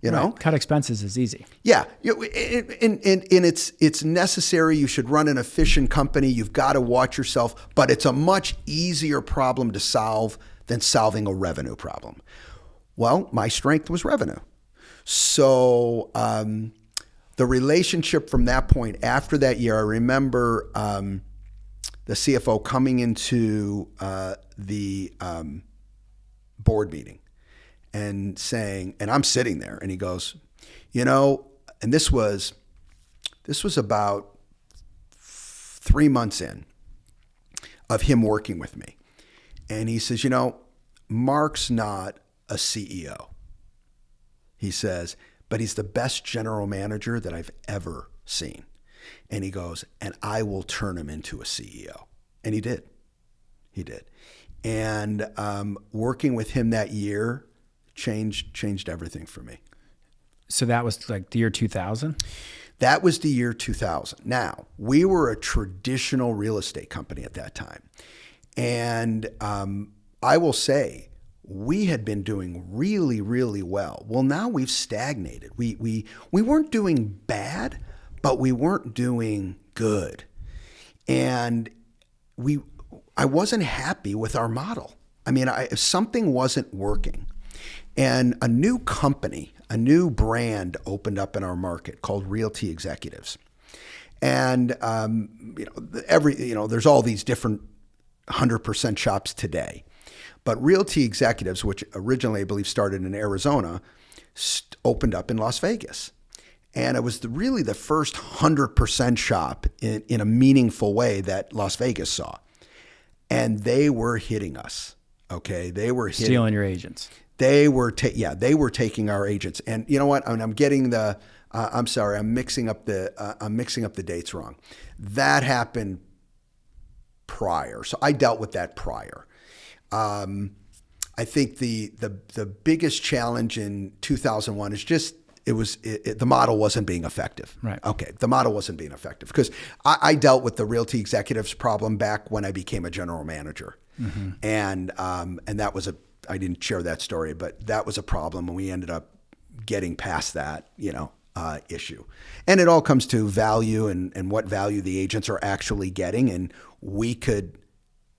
You know, cut expenses is easy. Yeah, and it's necessary. You should run an efficient company. You've got to watch yourself, but it's a much easier problem to solve than solving a revenue problem. Well, my strength was revenue. So the relationship from that point, after that year, I remember the CFO coming into the board meeting and saying, and I'm sitting there, and he goes, and this was about 3 months in of him working with me. And he says, Mark's not a CEO. He says, but he's the best general manager that I've ever seen. And he goes, and I will turn him into a CEO. And he did. And working with him that year changed everything for me. So that was like the year 2000? That was the year 2000. Now, we were a traditional real estate company at that time. And I will say, we had been doing really, really well. Well, now we've stagnated. We weren't doing bad, but we weren't doing good. And I wasn't happy with our model. I mean, something wasn't working. And a new company, a new brand opened up in our market called Realty Executives. And there's all these different 100% shops today. But Realty Executives, which originally I believe started in Arizona, opened up in Las Vegas. And it was really the first 100% shop in a meaningful way that Las Vegas saw. And they were hitting us. Okay, they were stealing your agents. They were they were taking our agents. And you know what? I'm getting the I'm sorry, I'm mixing up the dates wrong. That happened prior. So I dealt with that prior. I think the biggest challenge in 2001 is just the model wasn't being effective. Right. Okay. The model wasn't being effective because I dealt with the Realty Executives problem back when I became a general manager. Mm-hmm. And that was I didn't share that story, but that was a problem, and we ended up getting past that, issue. And it all comes to value and what value the agents are actually getting. And we could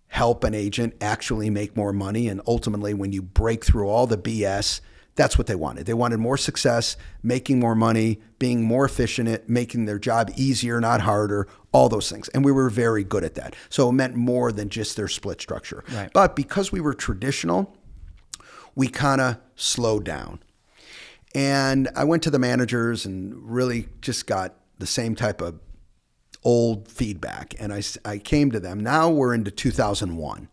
help an agent actually make more money. And ultimately, when you break through all the BS, that's what they wanted. They wanted more success, making more money, being more efficient, making their job easier, not harder, all those things. And we were very good at that. So it meant more than just their split structure. Right. But because we were traditional, we kind of slowed down. And I went to the managers and really just got the same type of old feedback. And I came to them. Now we're into 2001.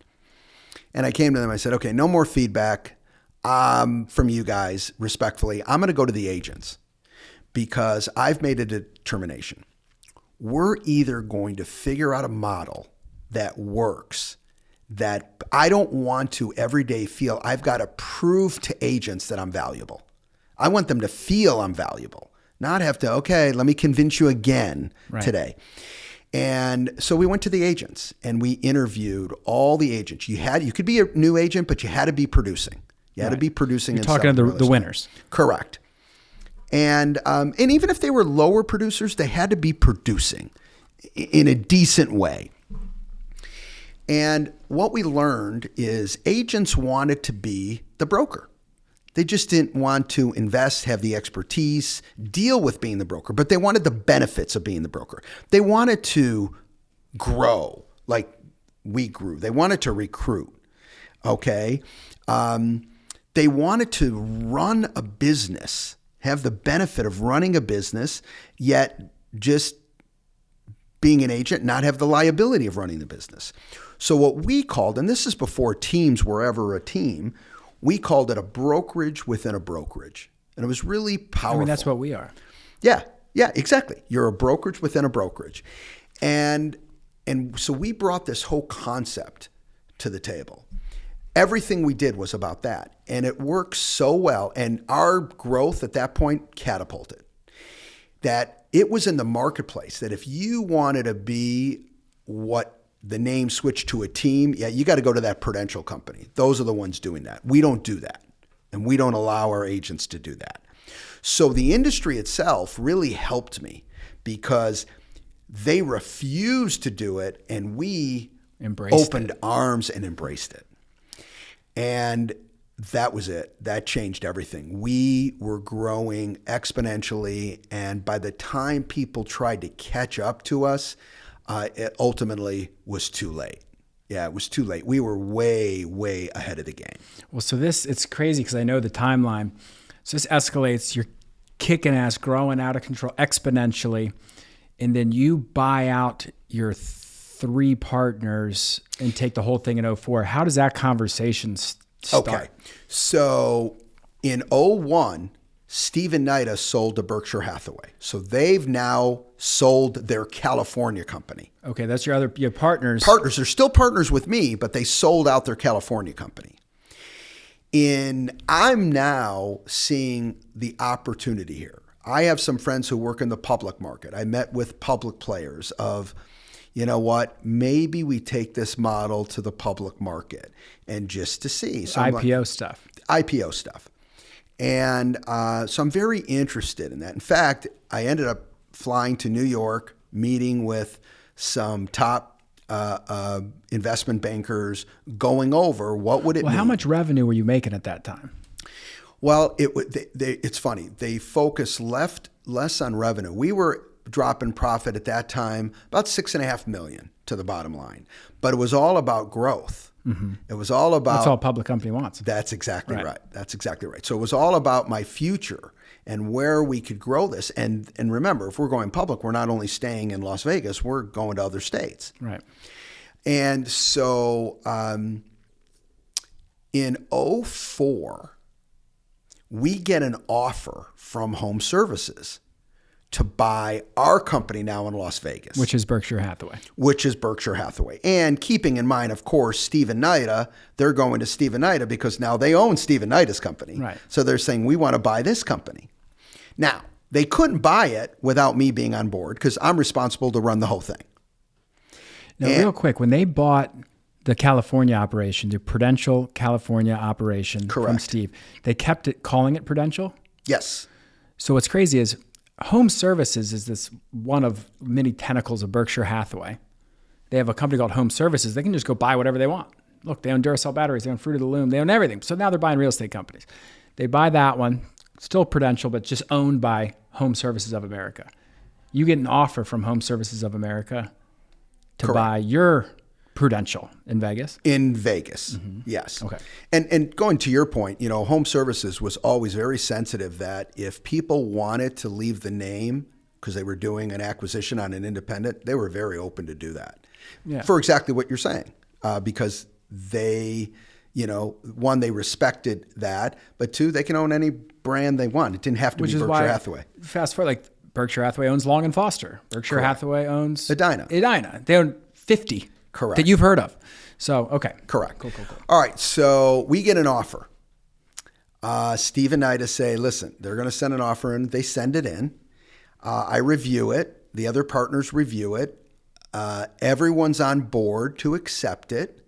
And I came to them. I said, okay, no more feedback from you guys, respectfully. I'm going to go to the agents because I've made a determination. We're either going to figure out a model that works, that I don't want to every day feel I've got to prove to agents that I'm valuable. I want them to feel I'm valuable, not have to, okay, let me convince you again today. And so we went to the agents and we interviewed all the agents. You could be a new agent, but you had to be producing. You had to be producing. You're talking to the winners. Correct. And even if they were lower producers, they had to be producing in a decent way. And what we learned is agents wanted to be the broker. They just didn't want to invest, have the expertise, deal with being the broker, but they wanted the benefits of being the broker. They wanted to grow like we grew. They wanted to recruit, okay? They wanted to run a business, have the benefit of running a business, yet just being an agent, not have the liability of running the business. So what we called, and this is before teams were ever a team, we called it a brokerage within a brokerage. And it was really powerful. I mean, that's what we are. Yeah, exactly. You're a brokerage within a brokerage. And so we brought this whole concept to the table. Everything we did was about that. And it worked so well. And our growth at that point catapulted. That it was in the marketplace that if you wanted to be what the name switched to a team, you got to go to that Prudential company. Those are the ones doing that. We don't do that. And we don't allow our agents to do that. So the industry itself really helped me because they refused to do it and we opened arms and embraced it. And that was it. That changed everything. We were growing exponentially. And by the time people tried to catch up to us, it ultimately was too late. Yeah, it was too late. We were way, way ahead of the game. Well, so it's crazy because I know the timeline. So this escalates. You're kicking ass, growing out of control exponentially. And then you buy out your three partners and take the whole thing in 2004. How does that conversation start? Okay. So in 2001, Steve and Nida sold to Berkshire Hathaway. So they've now sold their California company. Okay, that's your partners. Partners. They're still partners with me, but they sold out their California company. I'm now seeing the opportunity here. I have some friends who work in the public market. I met with public players of, you know what, maybe we take this model to the public market and just to see. So IPO stuff. IPO stuff. And so I'm very interested in that. In fact, I ended up flying to New York, meeting with some top investment bankers, going over what would it mean. How much revenue were you making at that time? Well, it's funny. They focused less on revenue. We were dropping profit at that time about $6.5 million to the bottom line, but it was all about growth. It was all about. That's all a public company wants. That's exactly right. That's exactly right. So it was all about my future and where we could grow this. And remember, if we're going public, we're not only staying in Las Vegas, we're going to other states. Right. And so in 2004, we get an offer from Home Services to buy our company now in Las Vegas. Which is Berkshire Hathaway. And keeping in mind, of course, Steve and Nida, they're going to Steve and Nida because now they own Steve and Nida's company. Right. So they're saying, we want to buy this company. Now, they couldn't buy it without me being on board because I'm responsible to run the whole thing. Now, real quick, when they bought the California operation, the Prudential California operation from Steve, they kept calling it Prudential? Yes. So what's crazy is Home Services is this one of many tentacles of Berkshire Hathaway. They have a company called Home Services. They can just go buy whatever they want. Look, they own Duracell batteries. They own Fruit of the Loom. They own everything. So now they're buying real estate companies. They buy that one, still Prudential, but just owned by Home Services of America. You get an offer from Home Services of America to buy your Prudential in Vegas? In Vegas, yes. Okay. And going to your point, Home Services was always very sensitive that if people wanted to leave the name because they were doing an acquisition on an independent, they were very open to do that. Yeah. For exactly what you're saying, because they, one, they respected that, but two, they can own any brand they want. It didn't have to be Berkshire Hathaway. Fast forward, like Berkshire Hathaway owns Long and Foster. Berkshire Hathaway owns Edina. They own 50. Correct. That you've heard of. So, okay. Correct. Cool. All right. So we get an offer. Steve and Nida say, listen, they're going to send an offer in. They send it in. I review it. The other partners review it. Everyone's on board to accept it.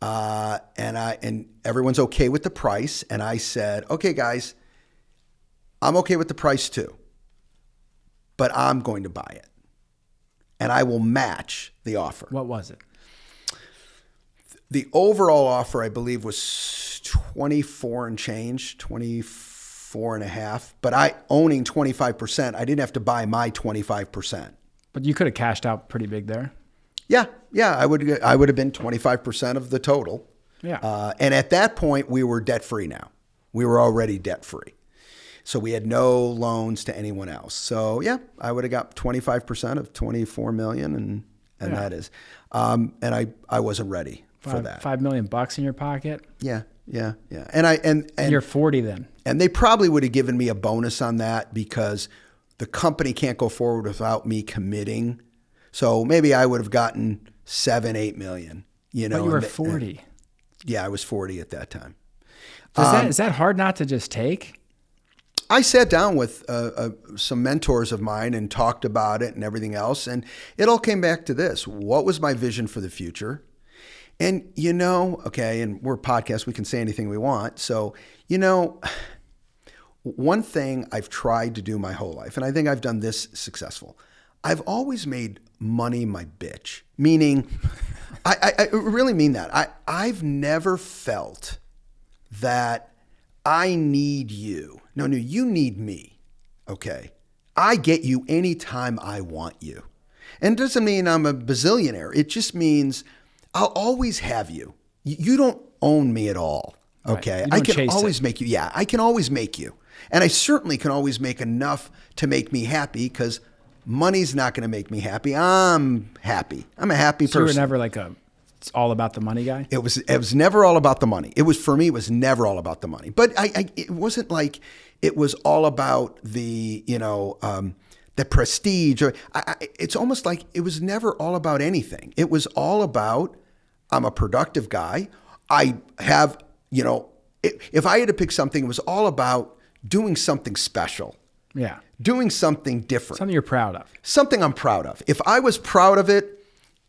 And everyone's okay with the price. And I said, okay, guys, I'm okay with the price too, but I'm going to buy it. And I will match the offer. What was it? The overall offer, I believe, was 24 and change, 24 and a half. But I owning 25%, I didn't have to buy my 25%. But you could have cashed out pretty big there. Yeah, I would have been 25% of the total. Yeah. And at that point, we were debt free now. We were already debt free. So we had no loans to anyone else. So yeah, I would have got 25% of 24 million, and that is. And I wasn't ready for that. $5 million in your pocket. Yeah. And you're 40 then. And they probably would have given me a bonus on that because the company can't go forward without me committing. So maybe I would have gotten 7-8 million. But you were 40. Yeah, I was 40 at that time. Is that hard not to just take? I sat down with some mentors of mine and talked about it and everything else. And it all came back to this. What was my vision for the future? And, okay, and we're a podcast, we can say anything we want. So, one thing I've tried to do my whole life, and I think I've done this successful, I've always made money my bitch. Meaning, I really mean that. I've never felt that I need you. No, you need me. Okay. I get you anytime I want you. And it doesn't mean I'm a bazillionaire. It just means I'll always have you. You don't own me at all. Okay. Right. I can always make you. Yeah, I can always make you. And I certainly can always make enough to make me happy because money's not going to make me happy. I'm happy. I'm a happy person. You were never like it's all about the money guy? It was never all about the money. For me, it was never all about the money. But it wasn't like it was all about the prestige. It's almost like it was never all about anything. It was all about, I'm a productive guy. I have, if I had to pick something, it was all about doing something special. Yeah. Doing something different. Something you're proud of. Something I'm proud of. If I was proud of it,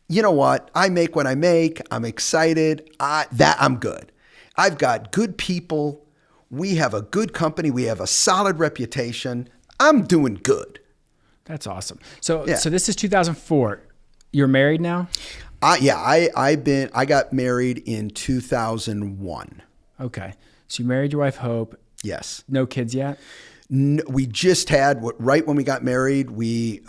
you know what? I make what I make. I'm excited. I'm good. I've got good people. We have a good company. We have a solid reputation. I'm doing good. That's awesome. So this is 2004. You're married now? I got married in 2001. Okay. So you married your wife, Hope. Yes. No kids yet? We just had, right when we got married, we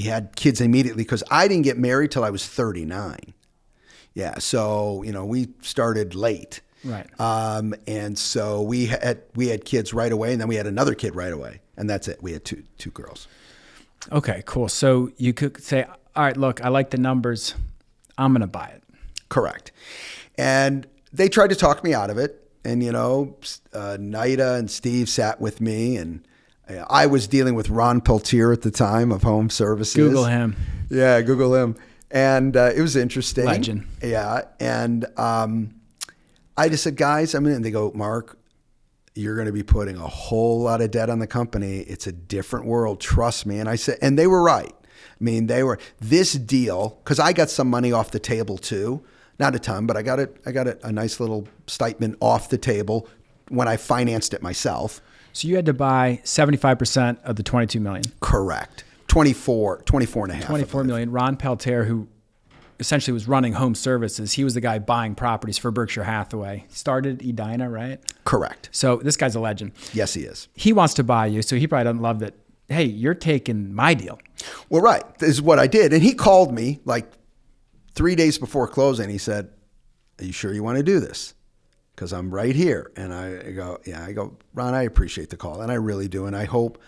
had kids immediately because I didn't get married till I was 39. Yeah. So, we started late. Right. And so we had kids right away, and then we had another kid right away, and that's it. We had two girls. Okay, cool. So you could say, all right, look, I like the numbers. I'm going to buy it. Correct. And they tried to talk me out of it. And, Nida and Steve sat with me, and I was dealing with Ron Peltier at the time of Home Services. Google him. Yeah, Google him. And it was interesting. Legend. Yeah. And I just said, guys, and they go, Mark, you're going to be putting a whole lot of debt on the company. It's a different world. Trust me. And I said, and they were right. This deal, because I got some money off the table too. Not a ton, but I got a nice little stipend off the table when I financed it myself. So you had to buy 75% of the 22 million. Correct. 24 and a half. 24 million. Ron Peltier, who essentially was running Home Services, he was the guy buying properties for Berkshire Hathaway. Started Edina, right? Correct. So this guy's a legend. Yes, he is. He wants to buy you, so he probably doesn't love that. Hey, you're taking my deal. Well, right. This is what I did. And he called me like 3 days before closing. He said, are you sure you want to do this? Because I'm right here. And I go, yeah. I go, Ron, I appreciate the call. And I really do. And I hope,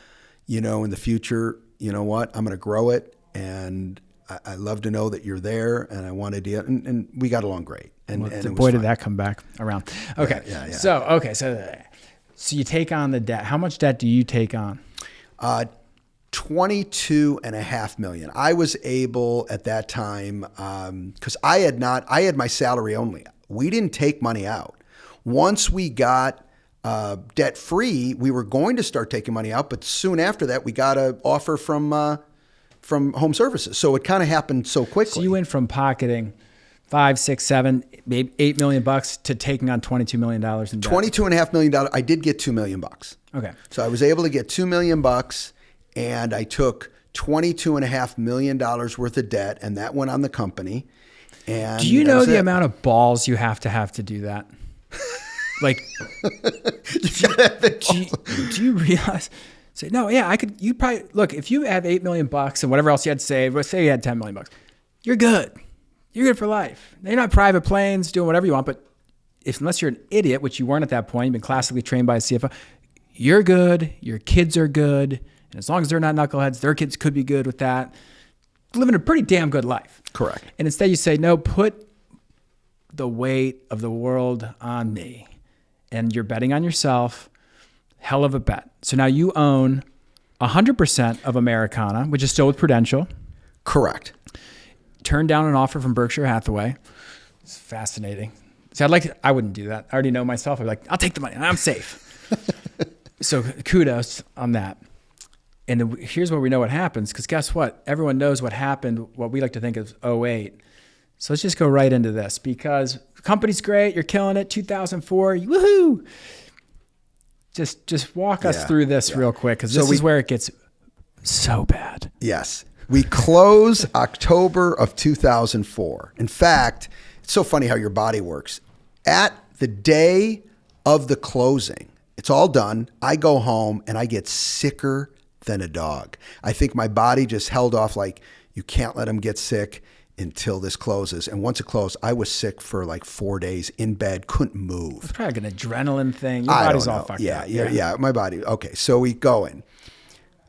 in the future, you know what? I'm going to grow it. And I love to know that you're there. And I want to do it. And we got along great. And, Well, and it was boy, did fun. that come back around. Okay. Yeah. So you take on the debt. How much debt do you take on? 22.5 million. I was able at that time, because I had my salary only. We didn't take money out. Once we got debt free, we were going to start taking money out, but soon after that, we got an offer from Home Services. So it kind of happened so quickly. So you went from pocketing 5, 6, 7, maybe $8 million to taking on $22 million in debt. $22.5 million. I did get $2 million. Okay. So I was able to get $2 million, and I took $22.5 million worth of debt, and that went on the company. And do you know the amount of balls you have to do that? Like, do you realize? Say, no, yeah, I could. You probably look if you have $8 million and whatever else you had saved. Let's say you had $10 million. You're good. You're good for life. They're not private planes doing whatever you want, but unless you're an idiot, which you weren't at that point, you've been classically trained by a CFO. You're good. Your kids are good, and as long as they're not knuckleheads, their kids could be good with that. Living a pretty damn good life. Correct. And instead you say, no, put the weight of the world on me. And you're betting on yourself. Hell of a bet. So now you own 100% of Americana, which is still with Prudential. Correct. Turned down an offer from Berkshire Hathaway. It's fascinating. See, I wouldn't do that. I already know myself. I'd be like, I'll take the money. I'm safe. So kudos on that. And here's where we know what happens, because guess what? Everyone knows what happened, what we like to think of as 08. So let's just go right into this, because the company's great. You're killing it. 2004. Woohoo. Just walk us through this real quick, because this is where it gets so bad. Yes. We close October of 2004. In fact, it's so funny how your body works. At the day of the closing, it's all done. I go home and I get sicker than a dog. I think my body just held off, like, you can't let him get sick until this closes. And once it closed, I was sick for like 4 days in bed, couldn't move. It's probably like an adrenaline thing. Your body's all fucked up. Yeah, my body. Okay, so we go in.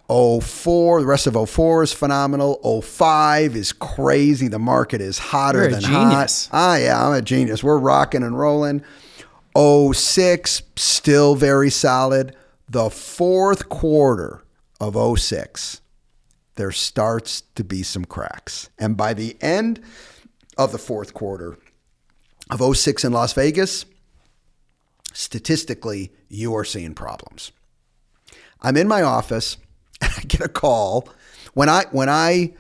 04, the rest of 04 is phenomenal. 05 is crazy. The market is hotter than genius. hot. Yeah, I'm a genius. We're rocking and rolling. 06, still very solid. The fourth quarter of 06, there starts to be some cracks. And by the end of the fourth quarter of 06 in Las Vegas, statistically, you are seeing problems. I'm in my office and I get a call. When I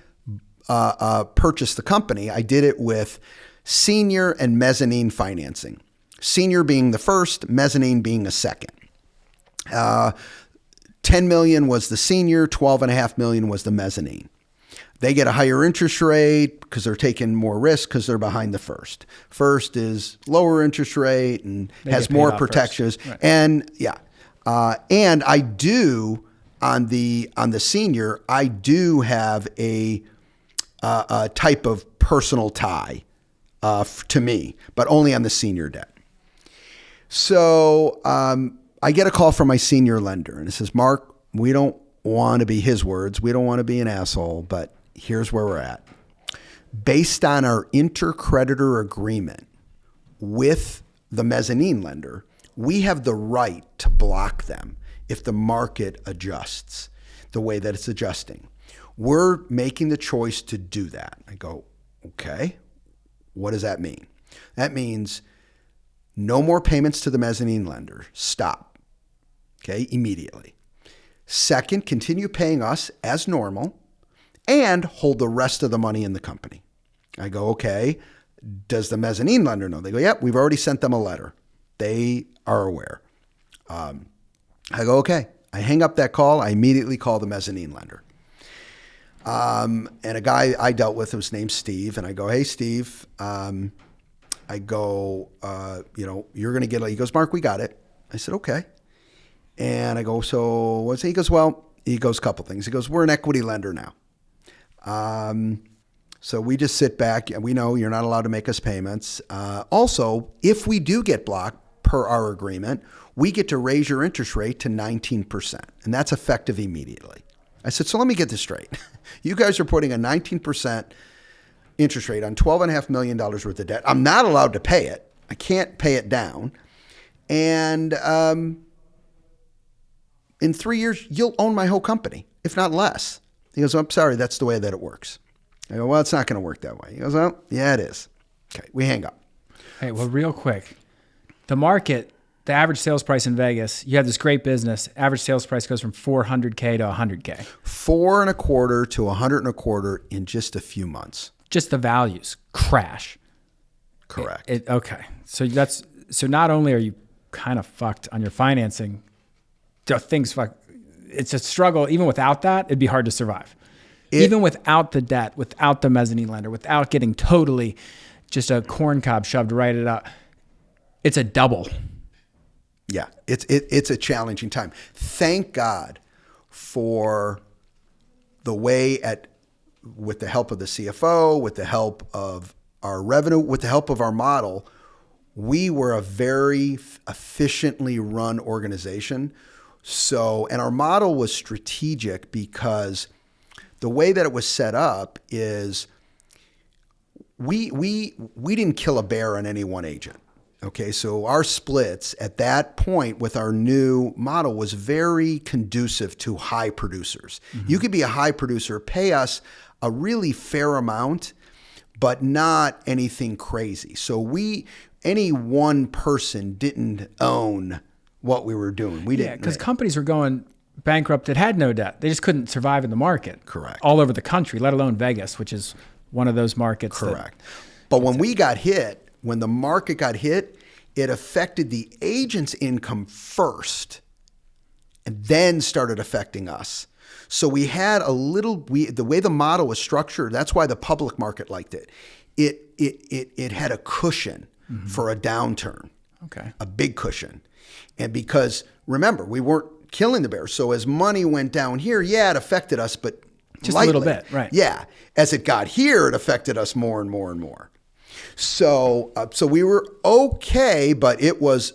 purchased the company, I did it with senior and mezzanine financing. Senior being the first, mezzanine being the second. 10 million was the senior, 12.5 million was the mezzanine. They get a higher interest rate because they're taking more risk because they're behind the first. First is lower interest rate and has more protections. Right. And and I do on the senior, I do have a type of personal tie to me, but only on the senior debt. So I get a call from my senior lender, and it says, Mark, we don't want to be, his words, we don't want to be an asshole, but here's where we're at. Based on our intercreditor agreement with the mezzanine lender, we have the right to block them if the market adjusts the way that it's adjusting. We're making the choice to do that. I go, okay, what does that mean? That means no more payments to the mezzanine lender. Stop. Okay, immediately. Second, continue paying us as normal and hold the rest of the money in the company. I go, okay, does the mezzanine lender know? They go, yep, we've already sent them a letter. They are aware. I go, okay. I hang up that call. I immediately call the mezzanine lender. And a guy I dealt with was named Steve. And I go, hey, Steve, I go, you're going to get, he goes, Mark, we got it. I said, okay. And I go, so what's it? He goes, well, a couple things. He goes, we're an equity lender now. So we just sit back and we know you're not allowed to make us payments. Also, if we do get blocked per our agreement, we get to raise your interest rate to 19%. And that's effective immediately. I said, so let me get this straight. You guys are putting a 19% interest rate on $12.5 million worth of debt. I'm not allowed to pay it. I can't pay it down. And in 3 years, you'll own my whole company, if not less. He goes, I'm sorry, that's the way that it works. I go, well, it's not going to work that way. He goes, well, yeah, it is. Okay, we hang up. Hey, well, real quick. The market, the average sales price in Vegas, you have this great business. Average sales price goes from $400K to $100K. 4.25 to 125 in just a few months. Just the values crash. Correct. Okay. So not only are you kind of fucked on your financing, it's a struggle. Even without that, it'd be hard to survive. Even without the debt, without the mezzanine lender, without getting totally just a corn cob shoved right it up, it's a double. Yeah, it's a challenging time. Thank God for the way with the help of the CFO, with the help of our revenue, with the help of our model, we were a very efficiently run organization. So, and our model was strategic because the way that it was set up is we didn't kill a bear on any one agent. Okay, so our splits at that point with our new model was very conducive to high producers. Mm-hmm. You could be a high producer, pay us a really fair amount, but not anything crazy. So any one person didn't own what we were doing. We didn't. Because companies were going bankrupt that had no debt. They just couldn't survive in the market. Correct. All over the country, let alone Vegas, which is one of those markets. Correct. But when we got hit, when the market got hit, it affected the agent's income first and then started affecting us. So we had the way the model was structured, that's why the public market liked it. It had a cushion for a downturn. Okay. A big cushion. And because remember, we weren't killing the bears. So as money went down here, yeah, it affected us, but just lightly. a little bit, right? Yeah. As it got here, it affected us more and more and more. So we were okay, but it was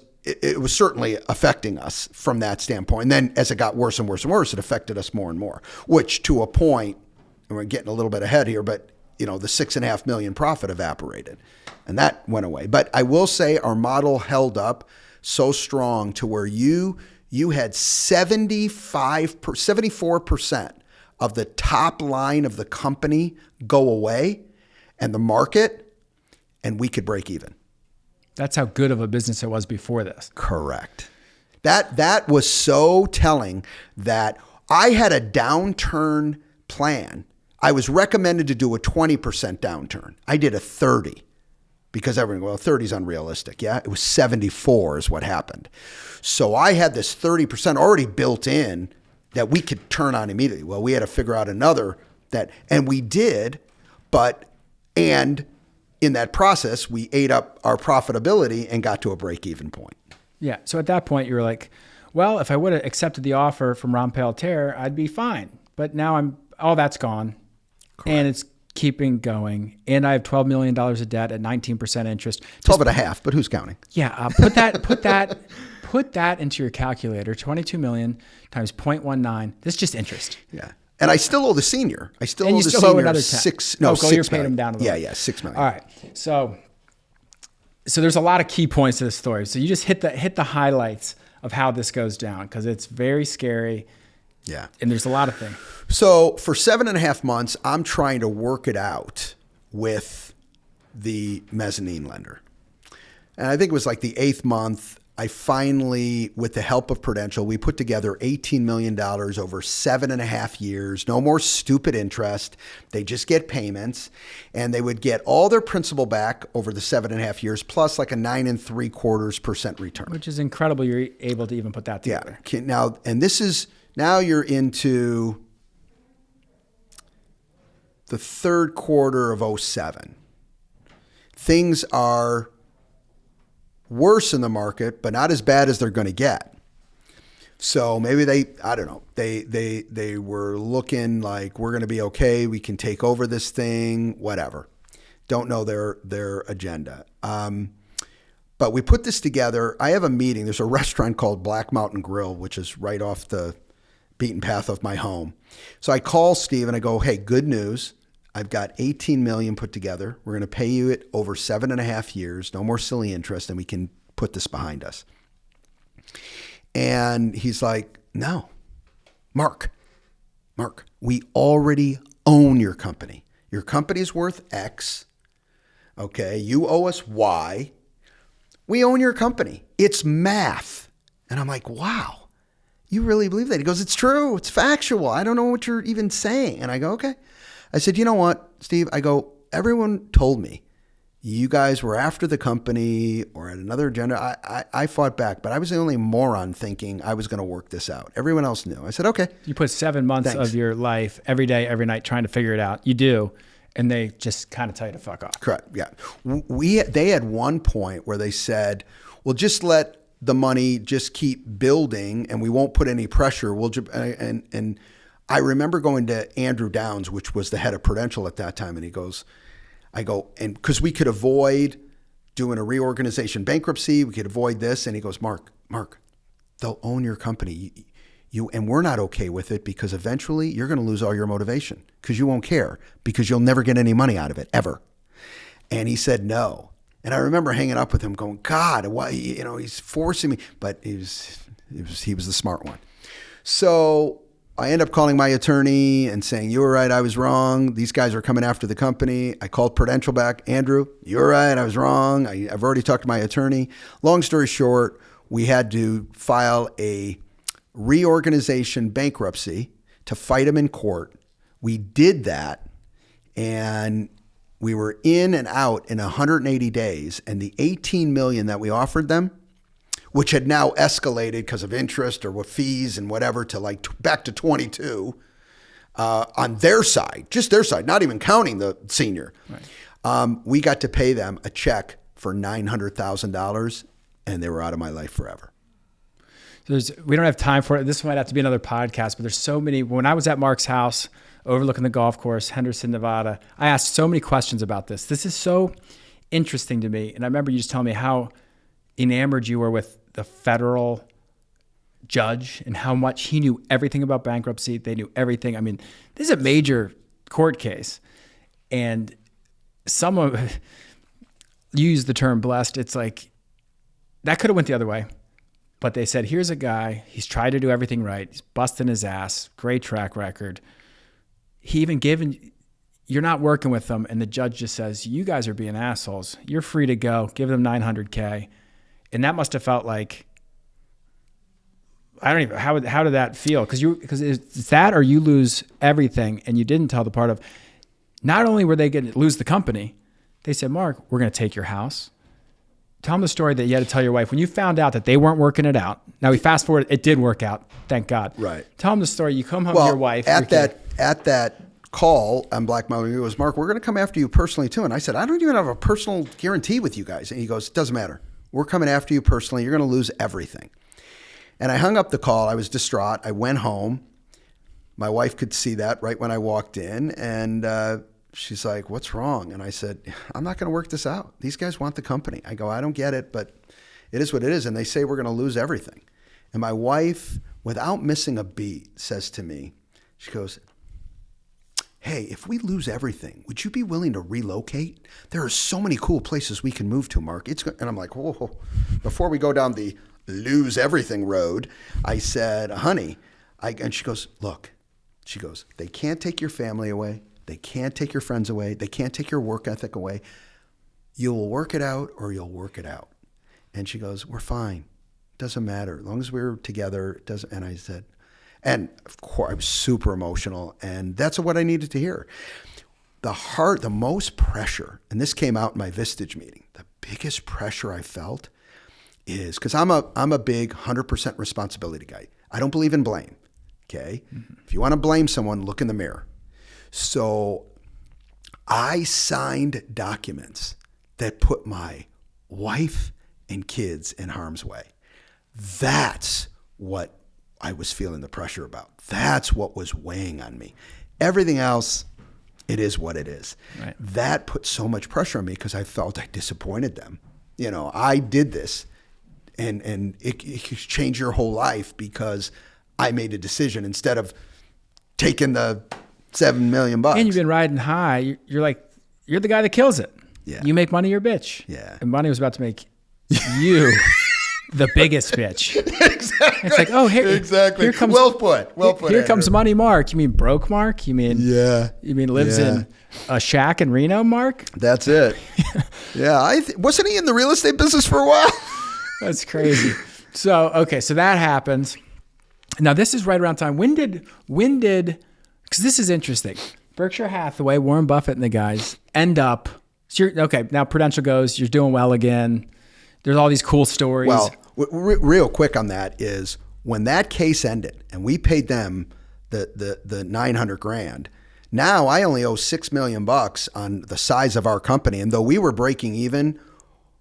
certainly affecting us from that standpoint. And then as it got worse and worse and worse, it affected us more and more, which to a point, and we're getting a little bit ahead here, but the $6.5 million profit evaporated and that went away. But I will say our model held up so strong to where you had 74% of the top line of the company go away and the market, and we could break even. That's how good of a business it was before this. Correct. That was so telling that I had a downturn plan. I was recommended to do a 20% downturn. I did a 30 because everyone, well, 30 is unrealistic. Yeah, it was 74 is what happened. So I had this 30% already built in that we could turn on immediately. Well, we had to figure out another and we did, and in that process, we ate up our profitability and got to a break-even point. Yeah. So at that point, you were like, well, if I would have accepted the offer from Ron Peltier, I'd be fine. But now all that's gone. Correct. And it's keeping going, and I have $12 million of debt at 19% interest. 12 and a half, but who's counting? Yeah, put that into your calculator. 22 million times 0.19. This is just interest. Yeah. And I still owe the senior. I still And owe you the still senior owe another 10. six. No, No, so 6 you're paying million. them down a little. Yeah, 6 million. All right. So there's a lot of key points to this story. So you just hit the highlights of how this goes down, because it's very scary. Yeah. And there's a lot of things. So for 7.5 months, I'm trying to work it out with the mezzanine lender. And I think it was like the 8th month, I finally, with the help of Prudential, we put together $18 million over 7.5 years. No more stupid interest. They just get payments, and they would get all their principal back over the 7.5 years, plus like a 9.75% return. Which is incredible. You're able to even put that together. Yeah. Now, and this is, now you're into the third quarter of 2007. Things are worse in the market, but not as bad as they're going to get. So maybe I don't know, they were looking like, we're going to be okay. We can take over this thing, whatever. Don't know their agenda. But we put this together. I have a meeting. There's a restaurant called Black Mountain Grill, which is right off the beaten path of my home. So I call Steve and I go, hey, good news. I've got 18 million put together. We're going to pay you it over 7.5 years. No more silly interest, and we can put this behind us. And he's like, no, Mark, we already own your company. Your company's worth X. Okay, you owe us Y. We own your company. It's math. And I'm like, wow, you really believe that? He goes, it's true. It's factual. I don't know what you're even saying. And I go, okay. I said, you know what, Steve? I go, everyone told me you guys were after the company or at another agenda. I fought back, but I was the only moron thinking I was going to work this out. Everyone else knew. I said, okay. You put 7 months of your life every day, every night trying to figure it out. You do. And they just kind of tell you to fuck off. Correct. Yeah. They had one point where they said, well, just let the money just keep building and we won't put any pressure. And I remember going to Andrew Downs, which was the head of Prudential at that time. And he goes, and because we could avoid doing a reorganization bankruptcy, we could avoid this. And he goes, Mark, they'll own your company. And we're not okay with it because eventually you're going to lose all your motivation because you won't care because you'll never get any money out of it ever. And he said, no. And I remember hanging up with him going, God, why, he's forcing me, but he was the smart one. So I end up calling my attorney and saying, you were right, I was wrong. These guys are coming after the company. I called Prudential back. Andrew, you were right, I was wrong. I've already talked to my attorney. Long story short, we had to file a reorganization bankruptcy to fight them in court. We did that, and we were in and out in 180 days. And the 18 million that we offered them, which had now escalated because of interest or with fees and whatever to like back to 22 on their side, just their side, not even counting the senior. Right. We got to pay them a check for $900,000, and they were out of my life forever. We don't have time for it. This might have to be another podcast, but there's so many. When I was at Mark's house overlooking the golf course, Henderson, Nevada, I asked so many questions about this. This is so interesting to me. And I remember you just telling me how enamored you were with the federal judge and how much he knew everything about bankruptcy. They knew everything. I mean, this is a major court case. And you use the term blessed. It's like, that could have went the other way. But they said, here's a guy, he's tried to do everything right. He's busting his ass, great track record. You're not working with them. And the judge just says, you guys are being assholes. You're free to go. Give them $900K. And that must have felt like, I don't even, how did that feel? Because it's that or you lose everything. And you didn't tell the part of, not only were they going to lose the company, they said, Mark, we're going to take your house. Tell them the story that you had to tell your wife when you found out that they weren't working it out. Now we fast forward, it did work out, thank God. Right. Tell them the story. You come home to your wife. At that call on Black Mountain, he goes, Mark, we're going to come after you personally too. And I said, I don't even have a personal guarantee with you guys. And he goes, it doesn't matter. We're coming after you personally. You're going to lose everything. And I hung up the call. I was distraught. I went home. My wife could see that right when I walked in, and she's like, what's wrong? And I said, I'm not going to work this out. These guys want the company. I go, I don't get it, but it is what it is. And they say we're going to lose everything. And my wife, without missing a beat, says to me, she goes, hey, if we lose everything, would you be willing to relocate? There are so many cool places we can move to, Mark. And I'm like, whoa. Before we go down the lose everything road, I said, honey, and she goes, look, she goes, they can't take your family away. They can't take your friends away. They can't take your work ethic away. You'll work it out or you'll work it out. And she goes, we're fine. Doesn't matter. As long as we're together, it doesn't. And I said, and of course, I was super emotional. And that's what I needed to hear. The most pressure, and this came out in my Vistage meeting, the biggest pressure I felt is, because I'm a big 100% responsibility guy. I don't believe in blame. Okay? Mm-hmm. If you want to blame someone, look in the mirror. So I signed documents that put my wife and kids in harm's way. That's what I was feeling the pressure about. That's what was weighing on me. Everything else, it is what it is. Right. That put so much pressure on me because I felt I disappointed them. You know, I did this and it could change your whole life because I made a decision instead of taking the $7 million. And you've been riding high. You're the guy that kills it. Yeah. You make money, you're a bitch. Yeah. And money was about to make you the biggest bitch. Exactly. It's like, oh, exactly. Here comes, well put. Here comes money, Mark. You mean broke, Mark? You mean lives in a shack in Reno, Mark? That's it. Yeah. Wasn't he in the real estate business for a while? That's crazy. So that happens. Now this is right around time. When did? Because this is interesting. Berkshire Hathaway, Warren Buffett, and the guys end up. So now Prudential goes. You're doing well again. There's all these cool stories. Well, real quick on that is when that case ended and we paid them the $900,000. Now I only owe $6 million on the size of our company, and though we were breaking even,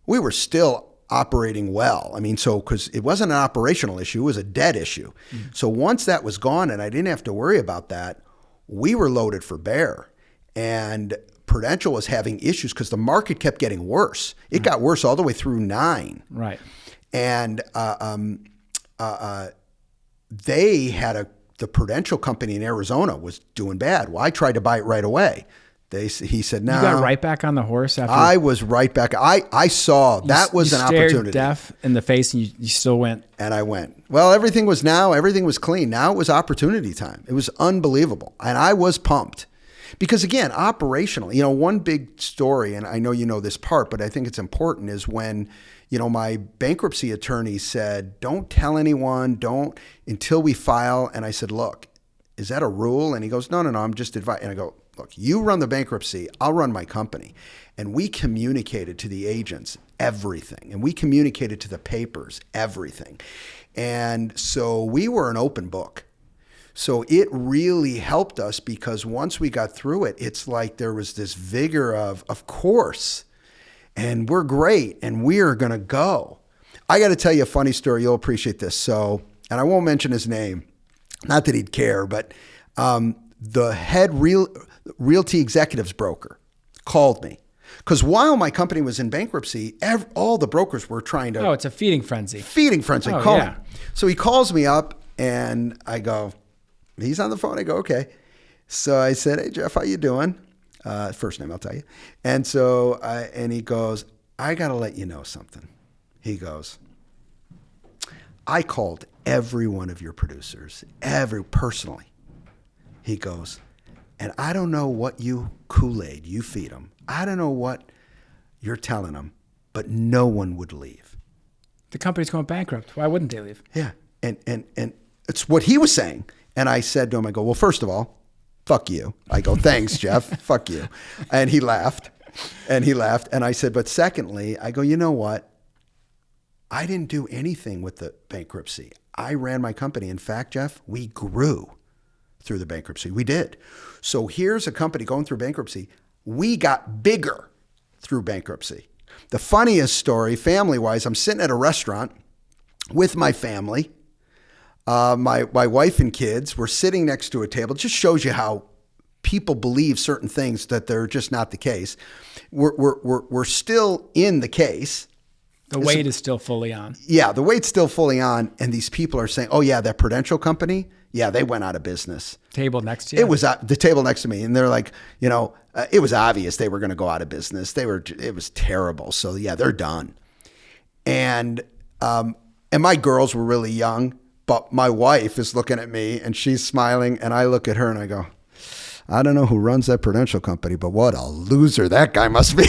we were still operating well. I mean, because it wasn't an operational issue, it was a debt issue. Mm-hmm. So once that was gone and I didn't have to worry about that, we were loaded for bear. And Prudential was having issues because the market kept getting worse. It got worse all the way through 9. Right. And they had the Prudential company in Arizona was doing bad. Well, I tried to buy it right away. He said, no. You got right back on the horse after? I was right back. I saw that was an opportunity. You stared death in the face and you still went. And I went. Well, everything was clean. Now it was opportunity time. It was unbelievable. And I was pumped. Because again, operational, one big story, and I know you know this part, but I think it's important, is when, my bankruptcy attorney said, don't tell anyone, until we file. And I said, look, is that a rule? And he goes, no, I'm just advising. And I go, look, you run the bankruptcy, I'll run my company. And we communicated to the agents everything. And we communicated to the papers everything. And so we were an open book. So it really helped us because once we got through it, it's like there was this vigor of course, and we're great and we're going to go. I got to tell you a funny story. You'll appreciate this. So, and I won't mention his name, not that he'd care, but the head realty executives broker called me because while my company was in bankruptcy, all the brokers were trying to. Oh, it's a feeding frenzy. Oh, call me. So he calls me up and I go, he's on the phone. I go, okay. So I said, hey, Jeff, how you doing? First name, I'll tell you. And so, and he goes, I got to let you know something. He goes, I called every one of your producers, personally. He goes, and I don't know what Kool-Aid you feed them. I don't know what you're telling them, but no one would leave. The company's going bankrupt. Why wouldn't they leave? Yeah. And it's what he was saying. And I said to him, I go, well, first of all, fuck you. I go, thanks, Jeff. Fuck you. And he laughed. And I said, but secondly, I go, you know what? I didn't do anything with the bankruptcy. I ran my company. In fact, Jeff, we grew through the bankruptcy. We did. So here's a company going through bankruptcy. We got bigger through bankruptcy. The funniest story, family-wise, I'm sitting at a restaurant with my family. My wife and kids were sitting next to a table. It just shows you how people believe certain things that they're just not the case. We're still in the case. The weight is still fully on. Yeah, the weight's still fully on, and these people are saying, "Oh yeah, that Prudential company, yeah, they went out of business." Table next to you. It was the table next to me, and they're like, it was obvious they were going to go out of business. It was terrible. So yeah, they're done. And my girls were really young, but my wife is looking at me and she's smiling, and I look at her and I go, I don't know who runs that Prudential company, but what a loser that guy must be.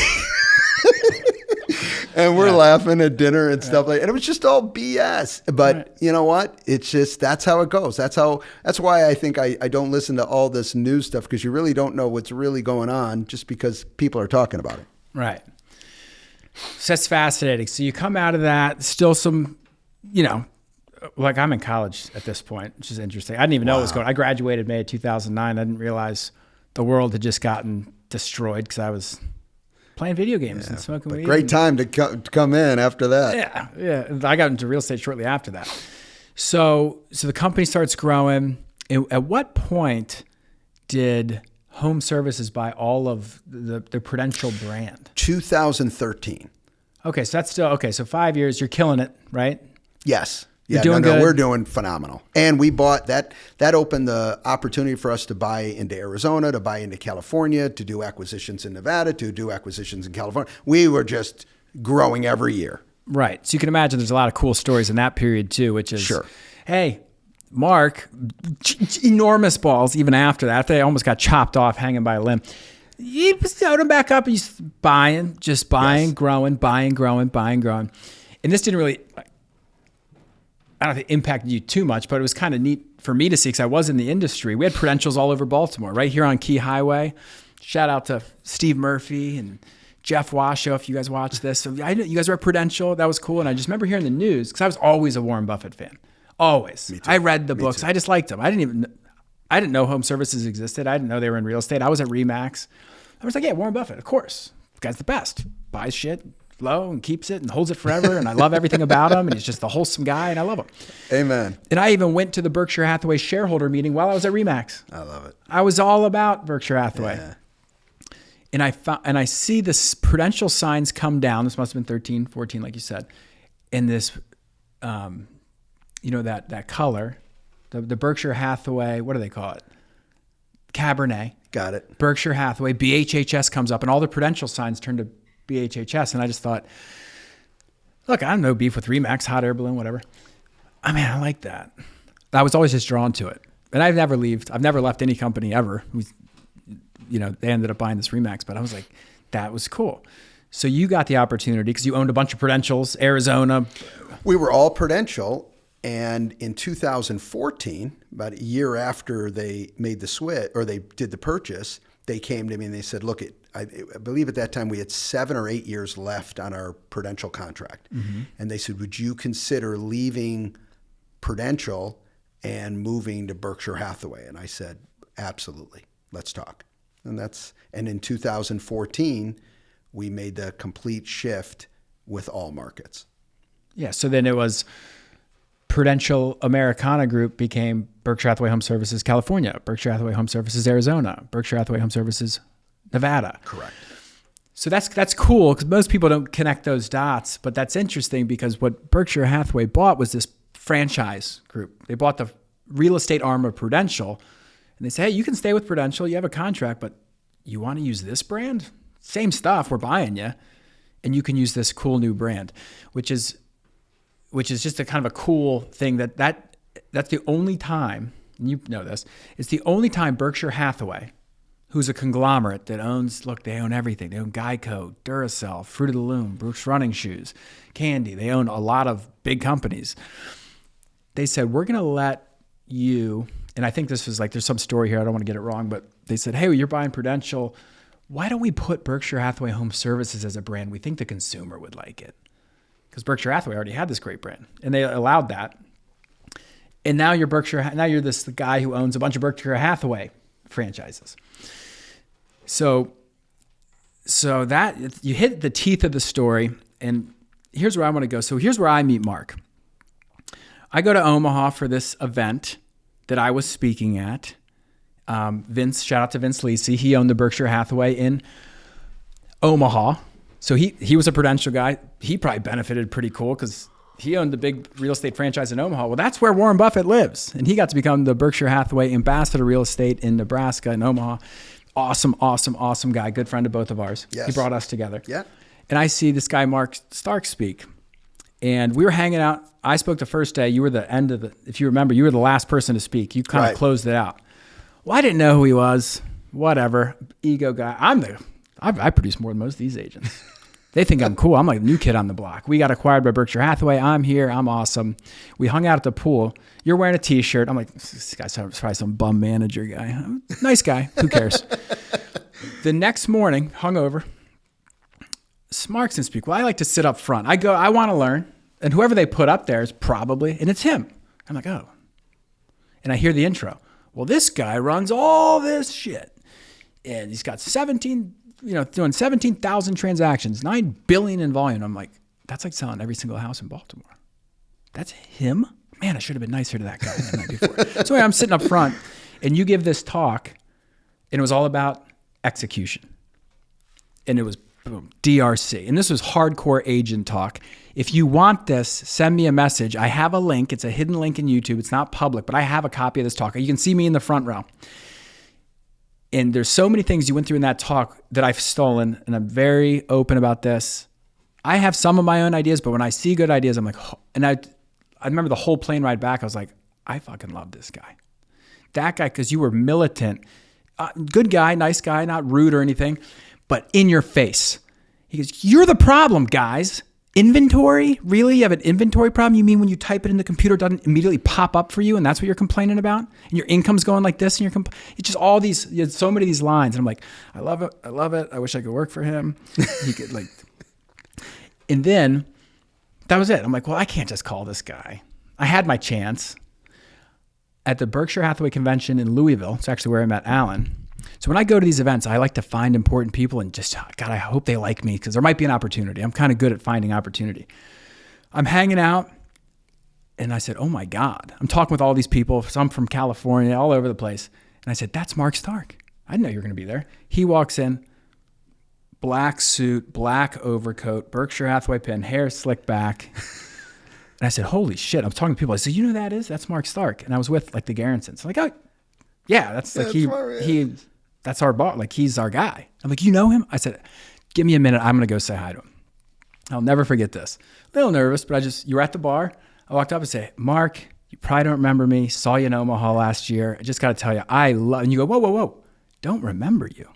And we're laughing at dinner and stuff like that. And it was just all BS. But you know what? It's just, that's how it goes. That's why I think I don't listen to all this news stuff, because you really don't know what's really going on just because people are talking about it. Right. So that's fascinating. So you come out of that, still some, like I'm in college at this point, which is interesting. I didn't even know what was going on. I graduated May of 2009. I didn't realize the world had just gotten destroyed because I was playing video games and smoking weed. Great time to come in after that. Yeah. I got into real estate shortly after that. So the company starts growing. At what point did Home Services buy all of the Prudential brand? 2013. Okay, so that's still okay. So 5 years, you're killing it, right? Yes. You're Yeah, doing good. we're doing phenomenal. And we bought that. That opened the opportunity for us to buy into Arizona, to buy into California, to do acquisitions in Nevada, to do acquisitions in California. We were just growing every year. Right. So you can imagine there's a lot of cool stories in that period too, which is, Sure. Hey, Mark, enormous balls even after that. After they almost got chopped off hanging by a limb. You sewed them back up and you buying, growing. And this didn't really, I don't think it impacted you too much, but it was kind of neat for me to see because I was in the industry. We had Prudentials all over Baltimore, right here on Key Highway. Shout out to Steve Murphy and Jeff Washoe, if you guys watch this. So you guys were at Prudential. That was cool. And I just remember hearing the news because I was always a Warren Buffett fan. Always. Me too. I read the books. Too. I just liked them. I didn't know Home Services existed. I didn't know they were in real estate. I was at RE/MAX. I was like, yeah, Warren Buffett, of course. The guy's the best. Buys shit low and keeps it and holds it forever. And I love everything about him. And he's just a wholesome guy and I love him. Amen. And I even went to the Berkshire Hathaway shareholder meeting while I was at RE/MAX. I love it. I was all about Berkshire Hathaway. Yeah. And I see this Prudential signs come down. This must have been 13, 14, like you said. And this, that color, the Berkshire Hathaway, what do they call it? Cabernet. Got it. Berkshire Hathaway, BHHS comes up, and all the Prudential signs turn to BHHS. And I just thought, look, I have no beef with RE/MAX, hot air balloon, whatever. I mean, I like that. I was always just drawn to it. And I've never left any company ever. They ended up buying this RE/MAX, but I was like, that was cool. So you got the opportunity because you owned a bunch of Prudentials, Arizona. We were all Prudential. And in 2014, about a year after they made the switch or they did the purchase, they came to me and they said, look, I believe at that time we had 7 or 8 years left on our Prudential contract. Mm-hmm. And they said, would you consider leaving Prudential and moving to Berkshire Hathaway? And I said, absolutely. Let's talk. And in 2014, we made the complete shift with all markets. Yeah. So then it was Prudential Americana Group became Berkshire Hathaway Home Services California, Berkshire Hathaway Home Services Arizona, Berkshire Hathaway Home Services Nevada. Correct. So that's cool because most people don't connect those dots, but that's interesting because what Berkshire Hathaway bought was this franchise group. They bought the real estate arm of Prudential, and they say, hey, you can stay with Prudential, you have a contract, but you want to use this brand? Same stuff, we're buying you, and you can use this cool new brand, which is just a kind of a cool thing that's the only time, and you know this, it's the only time Berkshire Hathaway, who's a conglomerate that they own everything. They own Geico, Duracell, Fruit of the Loom, Brooks Running Shoes, Candy. They own a lot of big companies. They said, we're going to let you, and I think this was like, there's some story here, I don't want to get it wrong, but they said, hey, well, you're buying Prudential. Why don't we put Berkshire Hathaway Home Services as a brand? We think the consumer would like it. Because Berkshire Hathaway already had this great brand, and they allowed that. And now you're the guy who owns a bunch of Berkshire Hathaway franchises. So that you hit the teeth of the story, and here's where I want to go. So here's where I meet Mark. I go to Omaha for this event that I was speaking at, Vince, shout out to Vince Lisi. He owned the Berkshire Hathaway in Omaha. So he was a Prudential guy. He probably benefited pretty cool because he owned the big real estate franchise in Omaha. Well, that's where Warren Buffett lives. And he got to become the Berkshire Hathaway ambassador real estate in Nebraska and Omaha. Awesome, awesome, awesome guy. Good friend of both of ours. Yes. He brought us together. Yeah. And I see this guy, Mark Stark, speak. And we were hanging out. I spoke the first day. You were the end of the, if you remember, you were the last person to speak. You kind of closed it out. Well, I didn't know who he was. Whatever. Ego guy. I produce more than most of these agents. They think I'm cool. I'm like a new kid on the block. We got acquired by Berkshire Hathaway. I'm here. I'm awesome. We hung out at the pool. You're wearing a t-shirt. I'm like, this guy's probably some bum manager guy. Nice guy. Who cares? The next morning, hungover, Mark's and speak. Well, I like to sit up front. I want to learn. And whoever they put up there is probably, and it's him. I'm like, oh. And I hear the intro. Well, this guy runs all this shit. And he's got doing 17,000 transactions, $9 billion in volume. I'm like, that's like selling every single house in Baltimore. That's him? Man, I should have been nicer to that guy the night before. So anyway, I'm sitting up front, and you give this talk, and it was all about execution. And it was boom, DRC. And this was hardcore agent talk. If you want this, send me a message. I have a link. It's a hidden link in YouTube. It's not public, but I have a copy of this talk. You can see me in the front row. And there's so many things you went through in that talk that I've stolen, and I'm very open about this. I have some of my own ideas, but when I see good ideas, I'm like, oh. And I remember the whole plane ride back, I was like, I fucking love this guy. That guy, because you were militant, good guy, nice guy, not rude or anything, but in your face. He goes, you're the problem, guys. Inventory? Really? You have an inventory problem? You mean when you type it in the computer, it doesn't immediately pop up for you, and that's what you're complaining about? And your income's going like this, and it's just all these, you had so many of these lines. And I'm like, I love it. I love it. I wish I could work for him. He could and then that was it. I'm like, well, I can't just call this guy. I had my chance at the Berkshire Hathaway convention in Louisville. It's actually where I met Alan. So when I go to these events, I like to find important people and just, God, I hope they like me because there might be an opportunity. I'm kind of good at finding opportunity. I'm hanging out and I said, oh my God. I'm talking with all these people, some from California, all over the place. And I said, that's Mark Stark. I didn't know you were going to be there. He walks in, black suit, black overcoat, Berkshire Hathaway pin, hair slicked back. And I said, holy shit. I'm talking to people. I said, you know who that is? That's Mark Stark. And I was with like the Garrisons. Like, oh, yeah, that's like that's our boss. Like, he's our guy. I'm like, you know him? I said, give me a minute. I'm going to go say hi to him. I'll never forget this. A little nervous, but you were at the bar. I walked up and said, Mark, you probably don't remember me. Saw you in Omaha last year. I just got to tell you, I love, and you go, whoa, whoa, whoa. Don't remember you.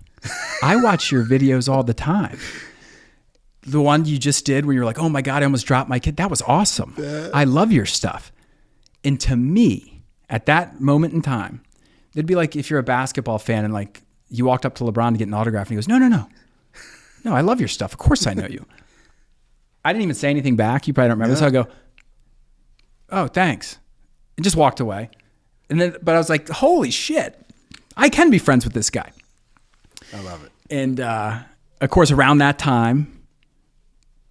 I watch your videos all the time. The one you just did where you're like, oh my God, I almost dropped my kid. That was awesome. I love your stuff. And to me, at that moment in time, it'd be like if you're a basketball fan and like you walked up to LeBron to get an autograph and he goes, no, I love your stuff. Of course I know you. I didn't even say anything back. You probably don't remember. Yeah. So I go, oh, thanks. And just walked away. But I was like, holy shit, I can be friends with this guy. I love it. And of course, around that time,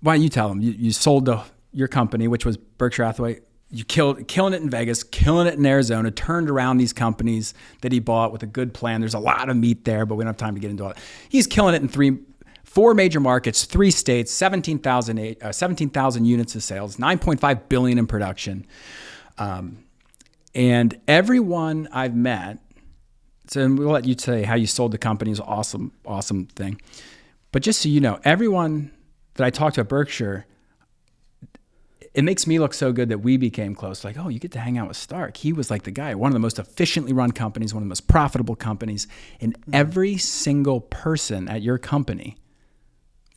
why don't you tell him? You sold your company, which was Berkshire Hathaway. You killing it in Vegas, killing it in Arizona, turned around these companies that he bought with a good plan. There's a lot of meat there, but we don't have time to get into it. He's killing it in 4 major markets, 3 states, 17,000 units of sales, $9.5 billion in production. And everyone I've met, so we'll let you say how you sold the company is an awesome, awesome thing. But just so you know, everyone that I talked to at Berkshire, it makes me look so good that we became close. Like, oh, you get to hang out with Stark. He was like the guy, one of the most efficiently run companies, one of the most profitable companies. And every single person at your company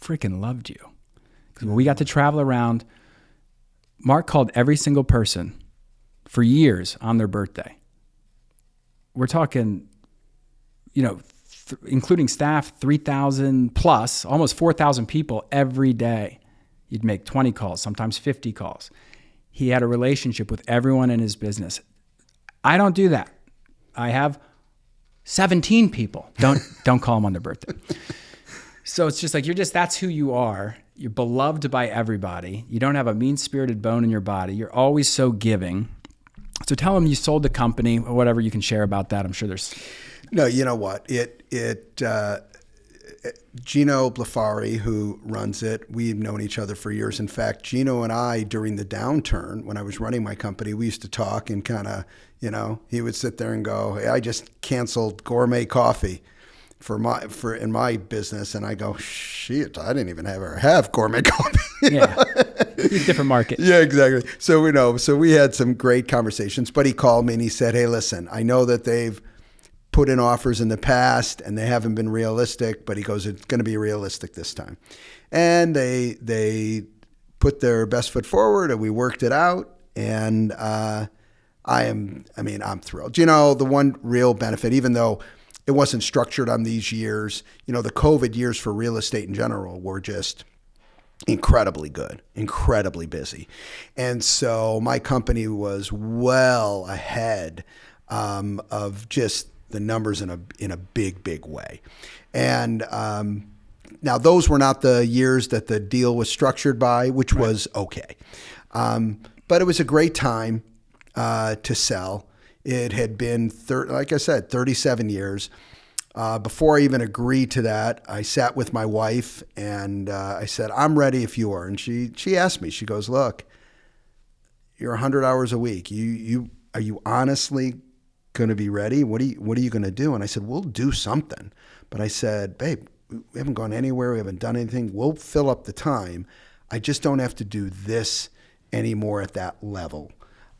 freaking loved you. Because when we got to travel around, Mark called every single person for years on their birthday. We're talking, including staff, 3,000 plus, almost 4,000 people every day. You'd make 20 calls, sometimes 50 calls. He had a relationship with everyone in his business. I don't do that. I have 17 people. Don't call them on their birthday. So it's just like, that's who you are. You're beloved by everybody. You don't have a mean-spirited bone in your body. You're always so giving. So tell them you sold the company, or whatever you can share about that. I'm sure there's... No, you know what? Gino Blafari, who runs it, we've known each other for years. In fact, Gino and I, during the downturn, when I was running my company, we used to talk and kind of, he would sit there and go, "Hey, I just canceled gourmet coffee in my business," and I go, "Shit, I didn't even ever have gourmet coffee." Yeah, it's a different market. Yeah, exactly. So we had some great conversations. But he called me and he said, "Hey, listen, I know that they've put in offers in the past and they haven't been realistic," but he goes, "It's going to be realistic this time." And they put their best foot forward and we worked it out. And I'm thrilled. The one real benefit, even though it wasn't structured on these years, the COVID years for real estate in general were just incredibly good, incredibly busy. And so my company was well ahead of just the numbers in a big, big way. And now those were not the years that the deal was structured by, which was okay. But it was a great time to sell. It had been, like I said, 37 years. Before I even agreed to that, I sat with my wife and I said, "I'm ready if you are." And she asked me, she goes, "Look, you're 100 hours a week. Are you honestly going to be ready? What are you going to do?" And I said, "We'll do something." But I said, "Babe, we haven't gone anywhere. We haven't done anything. We'll fill up the time. I just don't have to do this anymore at that level."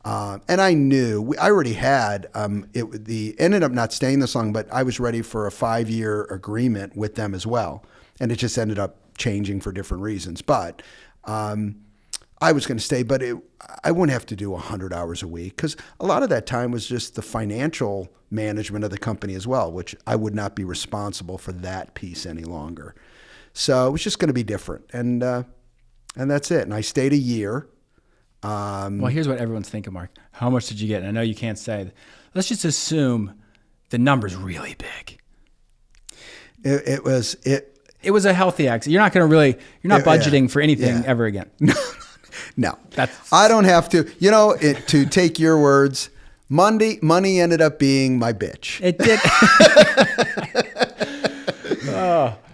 And I knew I already had ended up not staying this long, but I was ready for a 5-year agreement with them as well, and it just ended up changing for different reasons. But I was going to stay, but I wouldn't have to do 100 hours a week because a lot of that time was just the financial management of the company as well, which I would not be responsible for that piece any longer. So it was just going to be different, and that's it. And I stayed a year. Well, here's what everyone's thinking, Mark. How much did you get? And I know you can't say. Let's just assume the number's really big. It was a healthy exit. You're not budgeting for anything ever again. No. I don't have to. To take your words, money ended up being my bitch. It did.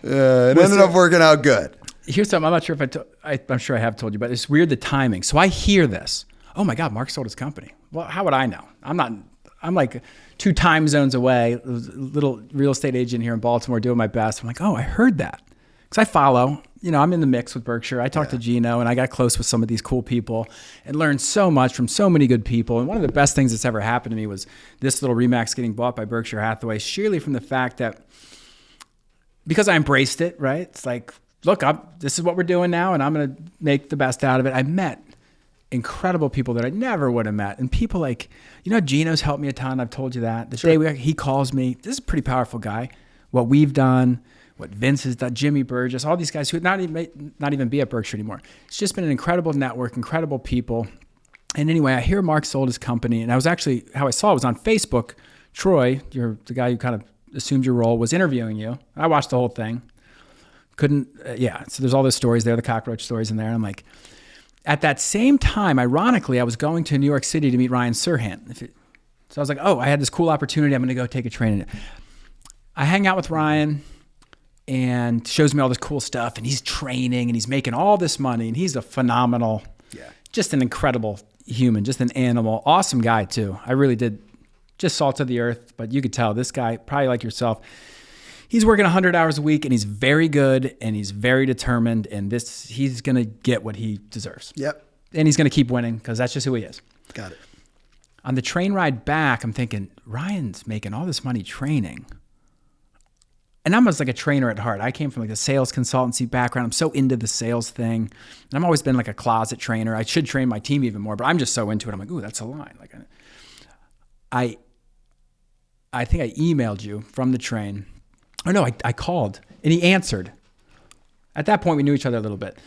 It ended up working out good. Here's something. I'm not sure if I'm sure I have told you, but it's weird, the timing. So I hear this. "Oh my God, Mark sold his company." Well, how would I know? I'm like 2 time zones away, little real estate agent here in Baltimore doing my best. I'm like, "Oh, I heard that." Because I follow, I'm in the mix with Berkshire. I talked to Gino and I got close with some of these cool people and learned so much from so many good people. And one of the best things that's ever happened to me was this little Remax getting bought by Berkshire Hathaway, sheerly from the fact that because I embraced it, right? It's like, look, this is what we're doing now, and I'm going to make the best out of it. I met incredible people that I never would have met. And people like, Gino's helped me a ton. I've told you that. The day he calls me, this is a pretty powerful guy. What we've done, what Vince has done, Jimmy Burgess, all these guys who not even be at Berkshire anymore. It's just been an incredible network, incredible people. And anyway, I hear Mark sold his company. And I was actually, how I saw it was on Facebook. Troy, the guy who kind of assumed your role, was interviewing you. I watched the whole thing. So there's all those stories there, the cockroach stories in there. I'm like, at that same time, ironically, I was going to New York City to meet Ryan Serhant. So I was like, oh, I had this cool opportunity. I'm going to go take a training. I hang out with Ryan and shows me all this cool stuff, and he's training and he's making all this money, and he's a phenomenal, just an incredible human, just an animal, awesome guy too. I really did, just salt of the earth, but you could tell this guy, probably like yourself, he's working 100 hours a week, and he's very good, and he's very determined, and he's going to get what he deserves. Yep. And he's going to keep winning because that's just who he is. Got it. On the train ride back, I'm thinking, Ryan's making all this money training. And I'm like a trainer at heart. I came from like a sales consultancy background. I'm so into the sales thing. And I've always been like a closet trainer. I should train my team even more, but I'm just so into it. I'm like, ooh, that's a line. Like, I think I emailed you from the train. Oh no, I called and he answered. At that point, we knew each other a little bit.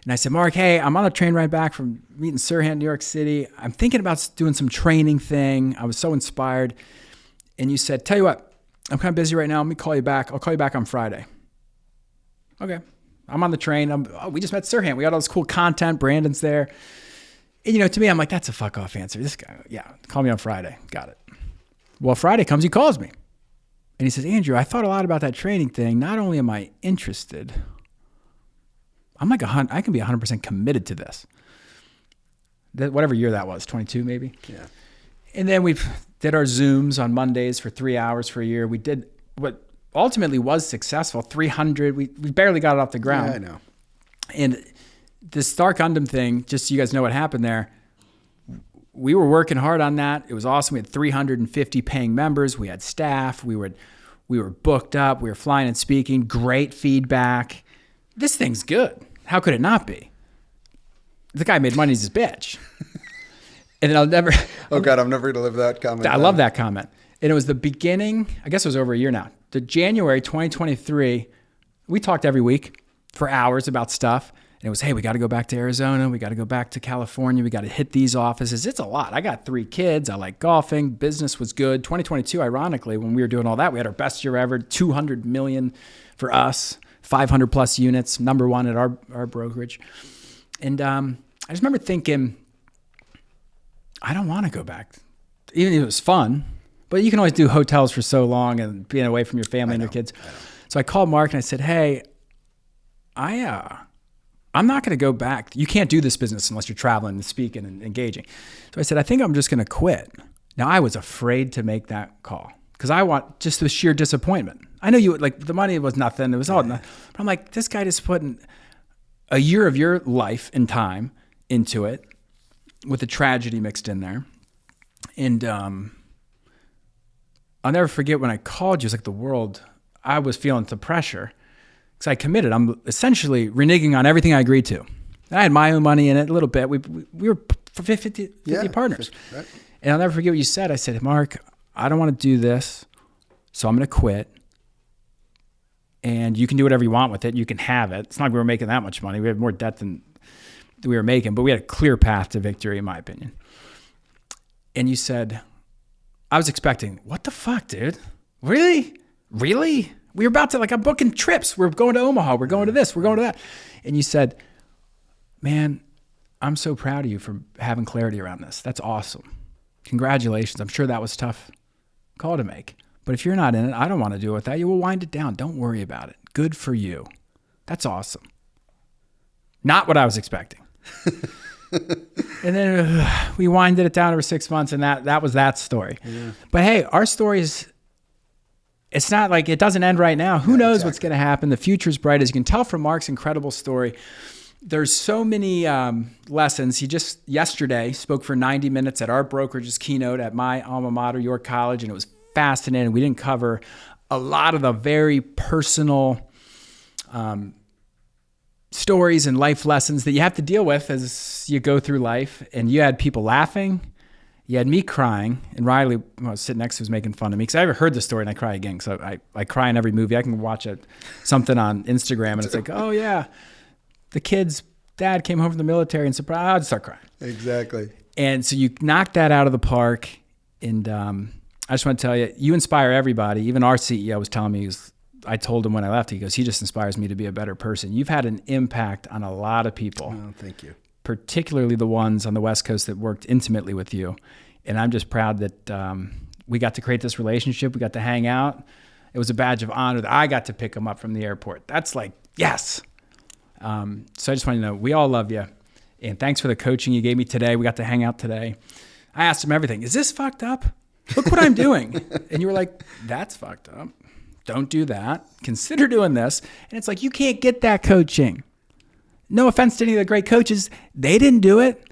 And I said, Mark, hey, I'm on a train ride back from meeting Serhant in New York City. I'm thinking about doing some training thing. I was so inspired. And you said, tell you what, I'm kind of busy right now. Let me call you back. I'll call you back on Friday. Okay. I'm on the train. We just met Serhant. We got all this cool content. Brandon's there. And, to me, I'm like, that's a fuck off answer. This guy, yeah, call me on Friday. Got it. Well, Friday comes, he calls me. And he says, Andrew, I thought a lot about that training thing. Not only am I interested, I'm like I can be 100% committed to this. Whatever year that was, 22 maybe? Yeah. And then we did our Zooms on Mondays for 3 hours for a year. We did what ultimately was successful, 300. We barely got it off the ground. Yeah, I know. And this Stark Undem thing, just so you guys know what happened there, we were working hard on that. It was awesome. We had 350 paying members. We had staff. We were booked up. We were flying and speaking. Great feedback. This thing's good. How could it not be? The guy made money as his bitch. And I'll never... Oh, God, I'm never going to live that comment. I love that comment. And it was the beginning, I guess it was over a year now. The January 2023, we talked every week for hours about stuff. And it was, hey, we got to go back to Arizona. We got to go back to California. We got to hit these offices. It's a lot. I got 3 kids. I like golfing. Business was good. 2022, ironically, when we were doing all that, we had our best year ever, 200 million for us, 500 plus units, number 1 at our brokerage. And I just remember thinking, I don't want to go back. Even if it was fun, but you can always do hotels for so long and being away from your family and your kids. So I called Mark and I said, hey, I'm not going to go back. You can't do this business unless you're traveling and speaking and engaging. So I said, I think I'm just going to quit. Now, I was afraid to make that call because I want just the sheer disappointment. I know you like the money was nothing. It was all nothing. But I'm like, this guy just putting a year of your life and time into it with a tragedy mixed in there. And I'll never forget when I called you, it was like I was feeling the pressure. Because I committed. I'm essentially reneging on everything I agreed to. I had my own money in it a little bit. We were 50 partners. 50, right. And I'll never forget what you said. I said, Mark, I don't want to do this, so I'm going to quit. And you can do whatever you want with it. You can have it. It's not like we were making that much money. We had more debt than we were making, but we had a clear path to victory, in my opinion. And you said, I was expecting, what the fuck, dude? Really? Really? We were about to, I'm booking trips. We're going to Omaha. We're going to this. We're going to that. And you said, man, I'm so proud of you for having clarity around this. That's awesome. Congratulations. I'm sure that was a tough call to make. But if you're not in it, I don't want to do it with that. You will wind it down. Don't worry about it. Good for you. That's awesome. Not what I was expecting. And then we winded it down over 6 months, and that was that story. Yeah. But hey, our story is... It's not like it doesn't end right now. Who knows what's going to happen? The future's bright. As you can tell from Mark's incredible story, there's so many lessons. He just yesterday spoke for 90 minutes at our brokerage's keynote at my alma mater, York College, and it was fascinating. We didn't cover a lot of the very personal stories and life lessons that you have to deal with as you go through life. And you had people laughing. You had me crying, and Riley, who I was sitting next to, was making fun of me because I ever heard the story and I cry again. So I cry in every movie. I can watch something on Instagram and it's like, oh yeah, the kid's dad came home from the military and surprised. I'd start crying. Exactly. And so you knocked that out of the park. And I just want to tell you, you inspire everybody. Even our CEO was telling me, I told him when I left, he goes, he just inspires me to be a better person. You've had an impact on a lot of people. Oh, thank you. Particularly the ones on the West Coast that worked intimately with you. And I'm just proud that we got to create this relationship. We got to hang out. It was a badge of honor that I got to pick him up from the airport. That's like, yes. So I just want you to know, we all love you. And thanks for the coaching you gave me today. We got to hang out today. I asked him everything. Is this fucked up? Look what I'm doing. And you were like, that's fucked up. Don't do that. Consider doing this. And it's like, you can't get that coaching. No offense to any of the great coaches. They didn't do it.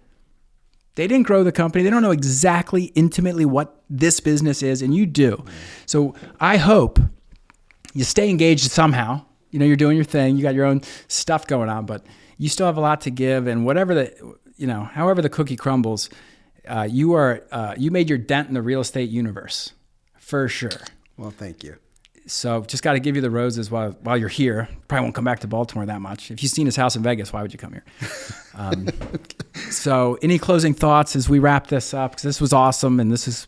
They didn't grow the company. They don't know exactly intimately what this business is, and you do. So I hope you stay engaged somehow. You're doing your thing. You got your own stuff going on, but you still have a lot to give. And however the cookie crumbles, you made your dent in the real estate universe, for sure. Well, thank you. So just got to give you the roses while you're here. Probably won't come back to Baltimore that much. If you've seen his house in Vegas, why would you come here? So any closing thoughts as we wrap this up? Because this was awesome, and this is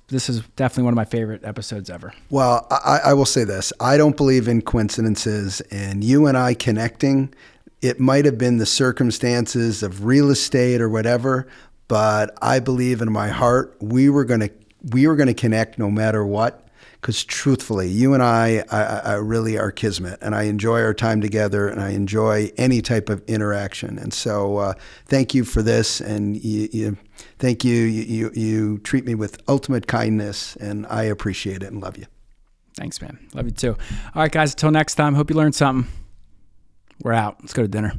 definitely one of my favorite episodes ever. Well, I will say this. I don't believe in coincidences, and you and I connecting, it might have been the circumstances of real estate or whatever, but I believe in my heart we were going to connect no matter what. Because truthfully, you and I really are kismet, and I enjoy our time together, and I enjoy any type of interaction. And so, thank you for this, and thank you. You treat me with ultimate kindness, and I appreciate it and love you. Thanks, man. Love you too. All right, guys. Until next time. Hope you learned something. We're out. Let's go to dinner.